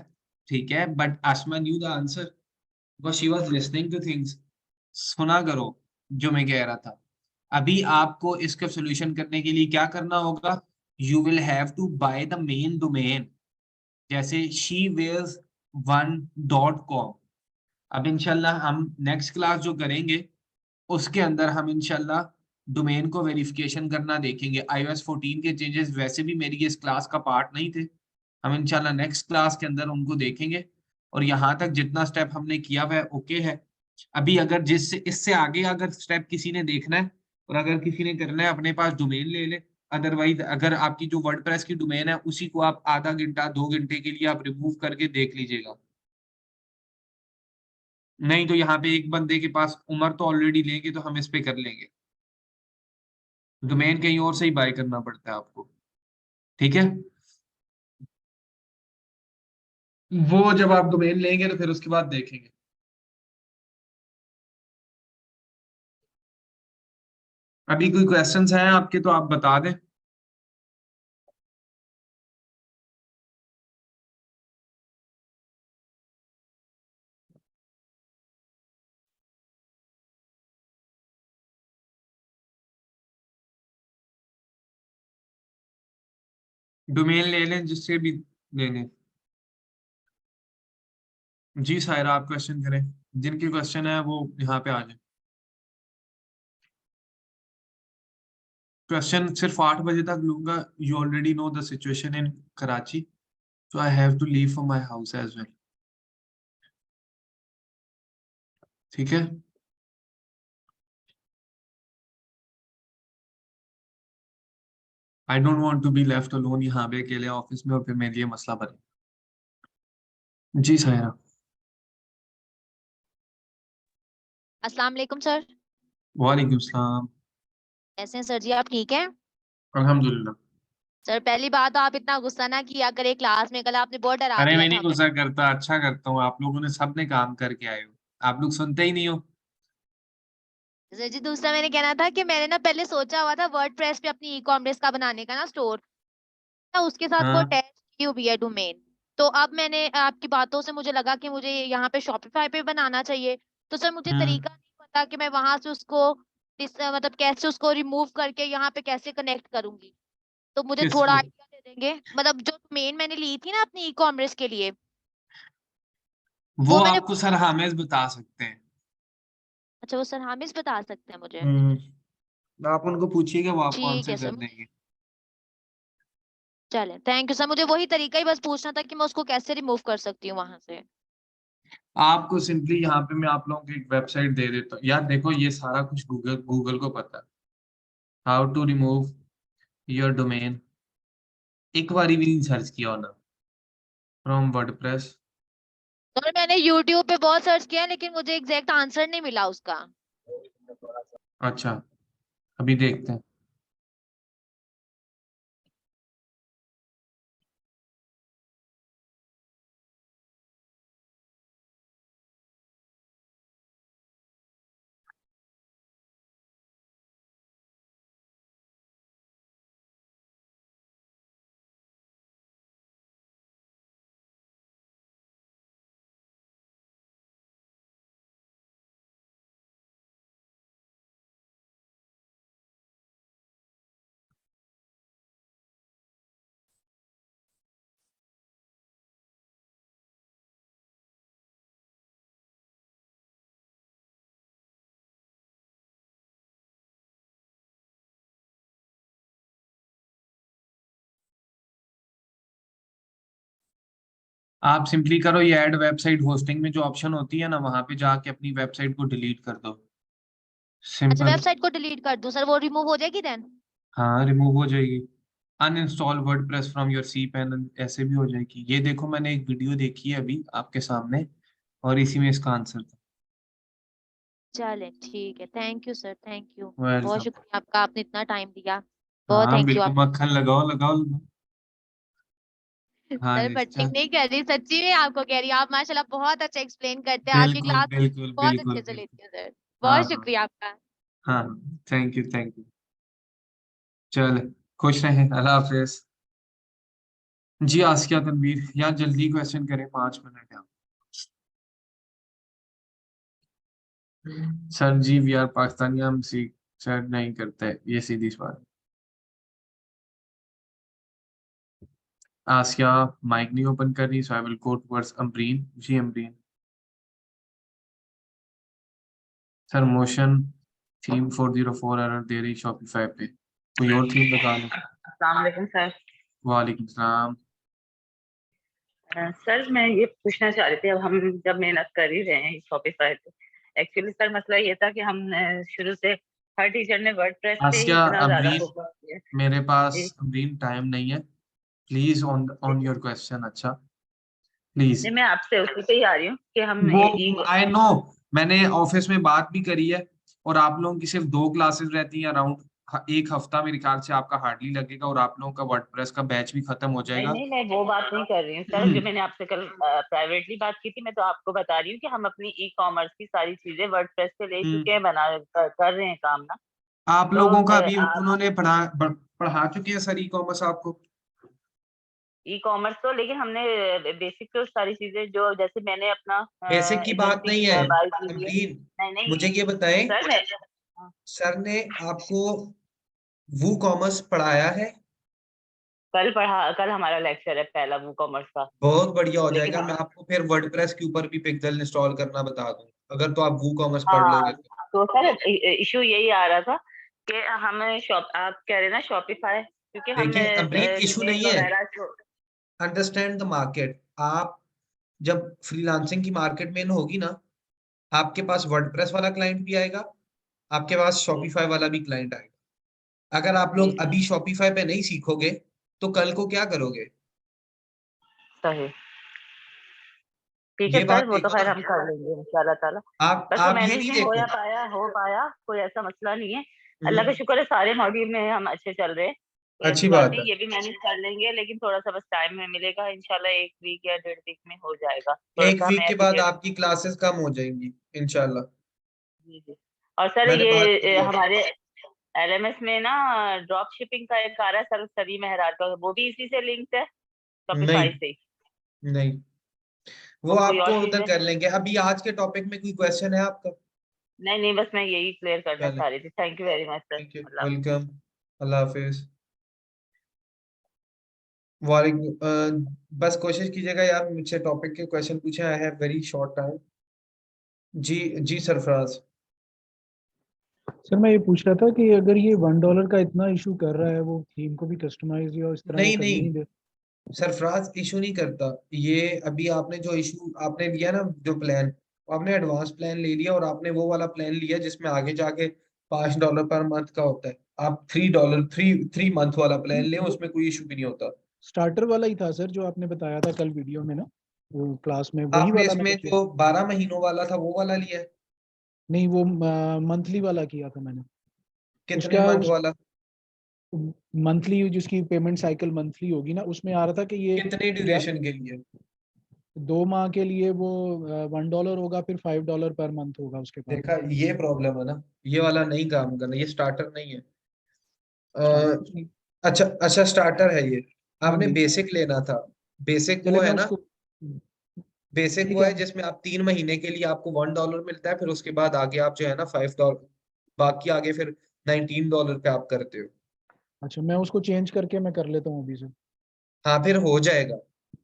ठीक है, but Asma new the answer because she was listening two things. सुना करो जो मैं कह रहा था। अभी आपको इसका सॉल्यूशन करने के लिए क्या करना होगा, you will have to buy the main domain, जैसे shewears1.com। अब इंशाल्लाह हम नेक्स्ट क्लास जो करेंगे उसके अंदर हम इंशाल्लाह डोमेन को वेरिफिकेशन करना देखेंगे। iOS 14 के चेंजेस वैसे भी मेरी इस क्लास का पार्ट नहीं थे, हम इंशाल्लाह नेक्स्ट क्लास के अंदर उनको देखेंगे। और यहाँ तक जितना स्टेप हमने किया हुआ है ओके है। अभी अगर जिससे इससे आगे अगर स्टेप किसी ने देखना है और अगर किसी ने करना है अपने पास डोमेन ले ले। अदरवाइज अगर आपकी जो वर्डप्रेस की डोमेन है उसी को आप आधा घंटा 2 घंटे के लिए आप रिमूव करके देख लीजिएगा। नहीं तो यहाँ पे एक बंदे के पास उम्र तो ऑलरेडी लेंगे तो हम इस पे कर लेंगे। डोमेन कहीं और से ही बाय करना पड़ता है आपको, ठीक है। वो जब आप डोमेन लेंगे तो फिर उसके बाद देखेंगे। अभी कोई क्वेश्चंस हैं आपके तो आप बता दें। डोमेन ले लें जिससे भी लेंगे। जी सायरा आप क्वेश्चन करें, जिनके क्वेश्चन है वो यहाँ पे आ जाए। क्वेश्चन सिर्फ 8 बजे तक लूंगा। You already know the situation in Karachi, so I have to leave for my house as well। ठीक है। I don't want to be left alone यहाँ पे अकेले ऑफिस में और फिर मेरे लिए मसला बने। जी सायरा। अस्सलाम वालेकुम सर। वालेकुम सलाम। कैसे हैं सर जी, आप ठीक हैं? अल्हम्दुलिल्लाह। सर पहली बात तो आप इतना गुस्सा ना किया करें क्लास में, कल आपने बहुत डरा अरे दिया मैं नहीं था हमें। गुस्सा करता, अच्छा करता हूँ। आप लोगों ने सबने काम करके आए हो, आप लोग सुनते ही नहीं हो। सर जी दूसरा मैंने कहना था कि मैंने ना पहले सोचा हुआ था वर्डप्रेस पे अपनी ई कॉमर्स का बनाने का ना स्टोर, ना उसके साथ वो हाँ। अटैच की हुई है डोमेन। तो अब मैंने आपकी बातों से मुझे लगा कि मुझे यहाँ पे शॉपिफाई पे बनाना चाहिए। तो सर मुझे तरीका हम्म। नहीं पता कि मैं वहां से उसको मतलब कैसे उसको रिमूव करके यहाँ पे कैसे कनेक्ट करूंगी। तो मुझे थोड़ा किसको? आइडिया दे देंगे, मतलब जो डोमेन मैंने ली थी ना अपनी ई कॉमर्स के लिए, वो वो मैंने। आपको सर हामिद बता सकते हैं। अच्छा वो सर हामिद बता सकते हैं मुझे। आप उनको पूछिएगा वो आपको ठीक आंसर है सर, कर देंगे। चले थैंक यू सर। मुझे वही तरीका ही बस पूछना था कि मैं उसको कैसे रिमूव कर सकती हूँ वहां से। आपको सिंपली यहाँ पे मैं आप लोगों को एक वेबसाइट दे देता हूँ यार, देखो ये सारा कुछ गूगल गूगल को पता है। How to remove your domain, एक बारी भी नहीं सर्च किया होना फ्रॉम वर्डप्रेस। सर मैंने यूट्यूब पे बहुत सर्च किया लेकिन मुझे एग्जैक्ट आंसर नहीं मिला उसका। अच्छा अभी देखते हैं। आप सिंपली करो ये ऐड वेबसाइट होस्टिंग में जो ऑप्शन होती है ना, वहां पे जाके अपनी वेबसाइट को डिलीट कर दो। अच्छा सिंपल। वेबसाइट को डिलीट कर दूं सर, वो रिमूव हो जाएगी देन? हाँ रिमूव हो जाएगी। Uninstall WordPress from your C panel, ऐसे भी हो जाएगी। ये देखो मैंने एक वीडियो देखी है अभी आपके सामने और इसी में इसका आंसर था। चले ठीक है, thank you sir, thank you. बहुत वेलकम। शुक्रिया आपका, आपने इतना टाइम दिया। बहुत हाँ थैंक यू बिल्कुल, आप। मक्खन लगाओ लगाओ लगाओ। हाँ सर जी बटरिंग चल। नहीं कर रही, सच्ची में आपको कह रही हूँ। आप माशाल्लाह बहुत अच्छा एक्सप्लेन करते हैं, आपकी बिल्कुल क्लास बिल्कुल बहुत बिल्कुल अच्छे से बिल्कुल। लेती हूँ सर। हाँ बहुत हाँ शुक्रिया आपका। हाँ। Thank you thank you. चल। खुश रहें, अल्लाह हाफिज। जी आसिया तनवीर, यार जल्दी क्वेश्चन करें, 5 मिनट है। Sir ji we are Pakistani, हम सीख सर नहीं करते, ये सीधी सी बात। आसिया माइक नहीं ओपन कर रही, so I will go towards Amreen. जी Amreen. Sir motion theme 404 error दे रही शॉपिफाई पे, कोई और थीम लगा लो। अस्सलाम वालेकुम सर। वालेकुम सलाम। सर मैं ये पूछना चाह रही थी, अब हम जब मेहनत कर ही रहे हैं शॉपिफाई पे, एक्चुअली सर मसला ये था कि हम शुरू से हर टीचर ने वर्डप्रेस पे ही आसिया इतना ज्यादा अमरीन, फोकस किया। मेरे पास जी अमरीन टाइम नहीं है, प्लीज ऑन योर क्वेश्चन। अच्छा प्लीज। नहीं, मैं आपसे उसी पे ही आ रही हूँ कि हम वो आई नो, मैंने ऑफिस में बात भी करी है, और आप लोगों की सिर्फ 2 क्लासेस रहती हैं अराउंड, एक हफ्ता मेरे ख्याल से आपका हार्डली लगेगा, और आप लोगों का वर्डप्रेस का बैच भी खत्म हो नहीं जाएगा। नहीं, मैं वो बात नहीं कर रही हूँ सर, जो मैंने आपसे कल प्राइवेटली बात की थी, मैं तो आपको बता रही हूँ कि हम अपनी ई कॉमर्स की सारी चीजें वर्डप्रेस पे ले चुके हैं, कर रहे हैं काम ना। आप तो लोगों का भी आप उन्होंने पढ़ा चुके हैं सर ई कॉमर्स आपको? ई कॉमर्स तो, लेकिन हमने बेसिक तो सारी चीजें जो, जैसे मैंने अपना बेसिक की बात नहीं एजेंसी है बाय की हुई है। अमरीन, नहीं नहीं मुझे ये बताएं, सर, मैं सर ने आपको वो कॉमर्स पढ़ाया है? कल हमारा लेक्चर है पहला वो कॉमर्स का। बहुत बढ़िया हो लेकिन जाएगा, मैं आपको फिर वर्डप्रेस के ऊपर भी पिक्सेल इंस्टॉल करना बता दूं, अगर तो आप वो कॉमर्स पढ़ हाँ, लोगे तो। तो सर इशू यही आ रहा था कि हमें आप कह रहे हैं ना शॉपिफाई, क्योंकि हमने देखिए अमरीन, इशू डोमेन नहीं है, वगैरह अंडरस्टैंड द मार्केट। आप जब फ्रीलांसिंग की मार्केट में होगी ना, आपके पास वर्डप्रेस वाला क्लाइंट भी आएगा, आपके पास शॉपिफाई वाला भी क्लाइंट आएगा। अगर आप जी लोग अभी शॉपिफाई पे नहीं सीखोगे तो कल को क्या करोगे? सही, ठीक है ये सर, बात वो तो देखो खैर ना। हम कर लेंगे इंशाल्लाह ताला। बस वो आप ये मैनेज नहीं नहीं देखो। हो पाया, कोई ऐसा मसला नहीं है। अल्लाह का हम्म, शुक्र है, सारे मॉड्यूल में हम अच्छे चल रहे हैं, कोई ऐसी अच्छी बात बात नहीं, है। ये भी मैनेज कर लेंगे, लेकिन थोड़ा सा बस टाइम में मिलेगा इंशाल्लाह, 1 वीक या 1.5 वीक में हो जाएगा, थोड़ा एक सा हमें वीक के बाद एफिशिएंट। आपकी क्लासेस कम हो जाएंगी इंशाल्लाह। जी जी। और सर मैंने बात ये करी है। हमारे एलएमएस में ना ड्रॉप शिपिंग का एक आ रहा है सर, सभी महराज का, वो भी इसी से लिंक्ड है, नहीं शॉपिफाई से ही, नहीं, वो और कोई और आपको चीज उधर है? कर लेंगे। अभी आज के टॉपिक में कोई क्वेश्चन है आपका? नहीं नहीं, बस मैं यही क्लियर करना चले, चाह रही थी। Thank you very much sir. Thank you, अल्लाह। वेलकम, अल्लाह हाफिज। वालेकुम, बस कोशिश कीजिएगा यार, मुझसे टॉपिक के क्वेश्चन पूछे, I have very short time. Ji ji Sarfaraz. Sir मैं ये पूछ रहा था कि अगर ये $1 का इतना इशू कर रहा है, वो थीम को भी कस्टमाइज या इस तरह वो नहीं करने नहीं नहीं दे। सरफराज, इशू नहीं करता ये। अभी आपने जो इशू आपने लिया ना, जो प्लान, आपने एडवांस प्लान ले लिया, और आपने वो वाला प्लान लिया जिसमें आगे जाके $5 पर मंथ का होता है। आप $3 थ्री मंथ वाला प्लान लें, उसमें कोई इशू भी नहीं होता। स्टार्टर वाला ही था सर जो आपने बताया था कल वीडियो में ना, वो क्लास में वही आपने वाला इसमें मैंने किया। जो 12 महीनों वाला था वो वाला लिया है? नहीं, वो मंथली वाला किया था मैंने। कितने उसका मंथ उस वाला? मंथली जिसकी पेमेंट साइकिल मंथली होगी ना, उसमें आ रहा था कि ये कितने क्या ड्यूरेशन के लिए? 2 माह के लिए वो $1 होगा, फिर $5 पर मंथ होगा उसके बाद। देखा, ये प्रॉब्लम है ना, ये वाला नहीं काम करना, ये स्टार्टर नहीं है। स्टार्टर अ, कुछ नहीं। अच्छा अच्छा, स्टार्टर है ये। हाँ आपने जी, बेसिक लेना था। बेसिक वो चले मैं है ना, उसको। बेसिक ठीक वो है। है जिसमें आप 3 महीने के लिए आपको $1 मिलता है, फिर उसके बाद आगे आप जो है ना $5, बाकी आगे फिर $19 पे आप करते हो। अच्छा, मैं उसको चेंज करके मैं कर लेता हूँ अभी से। हाँ, फिर हो जाएगा।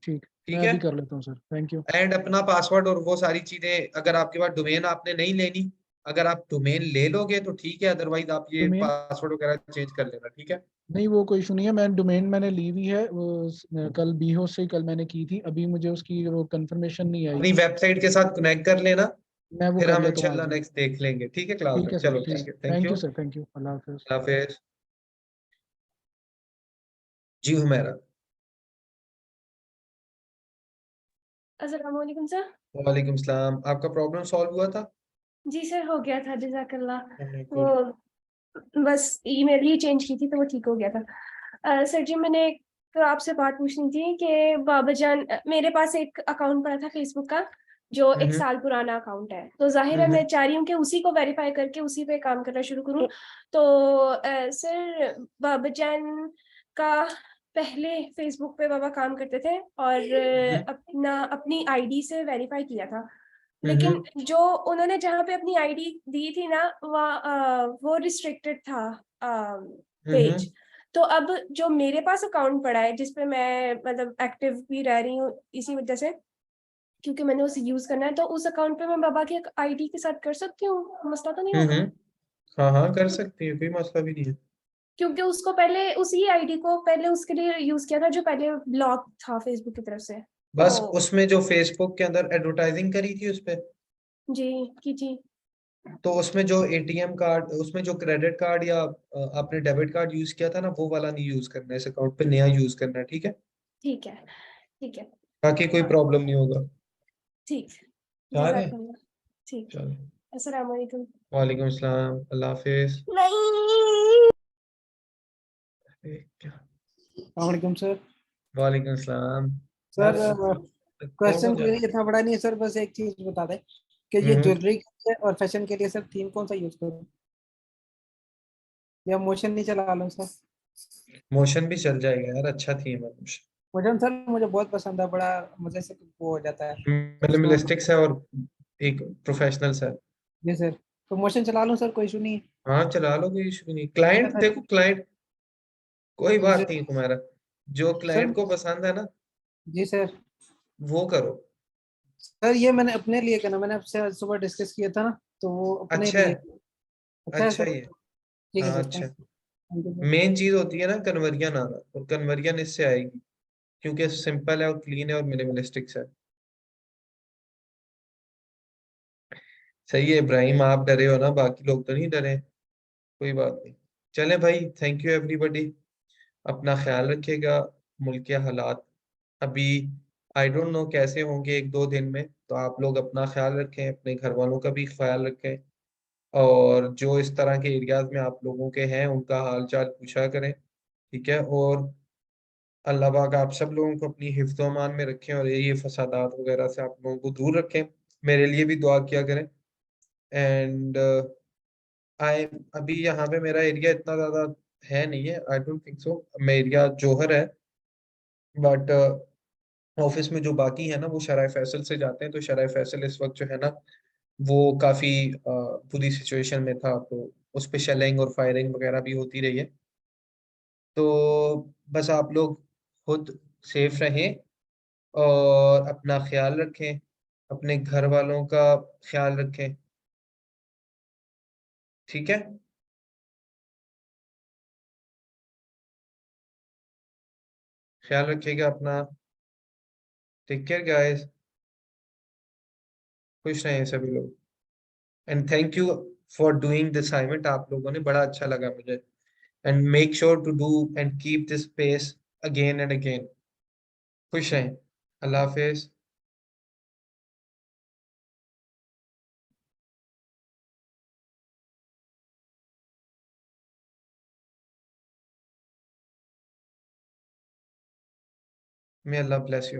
ठीक, मैं ठीक है। अभी कर लेता हूँ सर, थैंक यू। एंड अपना पासवर्ड और वो सारी चीजें, अगर आपके पास डोमेन आपने नहीं लेनी, अगर आप डोमेन ले लोगे तो ठीक है, अदरवाइज आप ये डोमेन पासवर्ड वगैरह चेंज कर लेना, ठीक है। नहीं, वो कोई इशू नहीं है, मैं डोमेन मैंने ली हुई है, वो कल बीहो से कल मैंने की थी, अभी मुझे उसकी वो कंफर्मेशन नहीं आई। अपनी वेबसाइट के साथ कनेक्ट कर लेना, मैं वो फिर कर हम लेता हूँ आज इंशाल्लाह ही। नेक्स्ट देख लेंगे, ठीक है क्लास ठीक में। है सर, चलो ठीक ठीक है, है, thank thank you, you sir, thank you, अल्लाह हाफिज। अल्लाह हाफिज। जी हुमैरा। अस्सलाम वालेकुम सर। वालेकुम सलाम, आपका प्रॉब्लम सॉल्व हुआ था? जी सर, हो गया था, जज़ाकल्लाह। वो गुड। बस ईमेल ही चेंज की थी तो वो ठीक हो गया था। सर जी, मैंने तो आपसे बात पूछनी थी कि बाबा जान, मेरे पास एक अकाउंट पड़ा था फेसबुक का, जो 1 साल पुराना अकाउंट है, तो जाहिर है मैं चाह रही हूँ कि उसी को वेरीफाई करके उसी पे काम करना शुरू करूँ। तो सर बाबाजान का पहले फेसबुक पे बाबा काम करते थे और अपनी आईडी से वेरीफाई किया था, लेकिन जो उन्होंने जहाँ पे अपनी आईडी दी थी ना वो रिस्ट्रिक्टेड था पेज। तो अब जो मेरे पास अकाउंट पड़ा है जिसपे मैं मतलब एक्टिव भी रह रही हूँ इसी वजह से, क्योंकि मैंने उसे यूज करना है, तो उस अकाउंट पे मैं बाबा की आईडी के साथ कर सकती हूँ, मसला तो नहीं होगा? हाँ हाँ कर सकती है, कोई मसला भी नहीं है। क्योंकि उसको पहले उसी आईडी को पहले उसके लिए यूज किया था जो पहले ब्लॉक था फेसबुक की तरफ से। बस तो उसमें जो फेसबुक के अंदर एडवर्टाइजिंग करी थी उस पे, जी की थी। तो उसमें जो एटीएम कार्ड, उसमें जो क्रेडिट कार्ड या आपने डेबिट कार्ड यूज किया था ना, वो वाला नहीं यूज करना है इस अकाउंट पे, नया यूज करना है, ठीक है? ठीक है, ठीक है। बाकी कोई हाँ, प्रॉब्लम नहीं होगा। ठीक। जा रहे हैं? जज़ाकल्लाह। ठीक। चलो, अस्सलाम वालेकुम। वालेकुम अस्सलाम, अल्लाह हाफिज। नहीं। क्या? वालेकुम सर। वालेकुम अस्सलाम। सर कौन क्वेश्चन कौन जा कोई रहा इतना बड़ा नहीं है सर, बस एक चीज बता दें कि ये है? ज्वेलरी के लिए और फैशन के लिए सर थीम कौन सा यूज करूं, या मोशन नहीं चला लूं सर? मोशन भी चल जाएगा यार, अच्छा थीम है मोशन। मोशन सर मुझे बहुत पसंद है, बड़ा मजे से वो हो जाता है उसको। मिनिमलिस्टिक्स है और एक प्रोफेशनल है। जी सर, तो मोशन चला लूं सर, कोई इशू नहीं है? हाँ चला लो, कोई इशू नहीं। क्लाइंट देखो, क्लाइंट कोई जी बात सर। नहीं, तुम्हारा जो सर क्लाइंट को पसंद है ना जी सर। वो करो। सर ये मैंने अपने लिए करना, मैंने आपसे सुबह डिस्कस किया था ना, तो वो अपने अच्छा है, लिए। अच्छा है अच्छा सर। ये। ठीक है हाँ सर, अच्छा। Thank you sir. मेन चीज होती है ना कन्वर्जन आना, और कन्वर्जन इससे आएगी क्योंकि सिंपल है और क्लीन है और मिनिमलिस्टिक्स है। सही है इब्राहिम, आप डरे हो ना, बाकी लोग तो नहीं डरे। कोई बात नहीं। चले भाई, थैंक यू एवरीबॉडी। अपना ख्याल रखिएगा। मुल्क के हालात अभी आई डोंट नो कैसे होंगे, एक दो दिन में, तो आप लोग अपना ख्याल रखें, अपने घर वालों का भी ख्याल रखें, और जो इस तरह के एरियाज में आप लोगों के हैं उनका हाल चाल पूछा करें, ठीक है? और अल्लाह पाक आप सब लोगों को अपनी हिफ्ज़ अमान में रखें और ये फसादात वगैरह से आप लोगों को दूर रखें। मेरे लिए भी दुआ किया करें। एंड आई अभी यहाँ पे मेरा एरिया इतना ज़्यादा है नहीं है, आई डोंट थिंक सो। मेरा एरिया जौहर है, बट ऑफिस में जो बाकी है ना वो शराय फैसल से जाते हैं, तो शराय फैसल इस वक्त जो है ना वो काफ़ी बुरी सिचुएशन में था, तो उस पे शेलिंग और फायरिंग वगैरह भी होती रही है। तो बस आप लोग खुद सेफ रहें और अपना ख्याल रखें, अपने घर वालों का ख्याल रखें, ठीक है? ख्याल रखिएगा अपना। Take care guys. खुश रहें सभी लोग। And thank you for doing this assignment, आप लोगों ने, बड़ा अच्छा लगा मुझे। And make sure to do and keep this pace again and again. खुश रहें। अल्लाह हाफिज। May Allah bless you.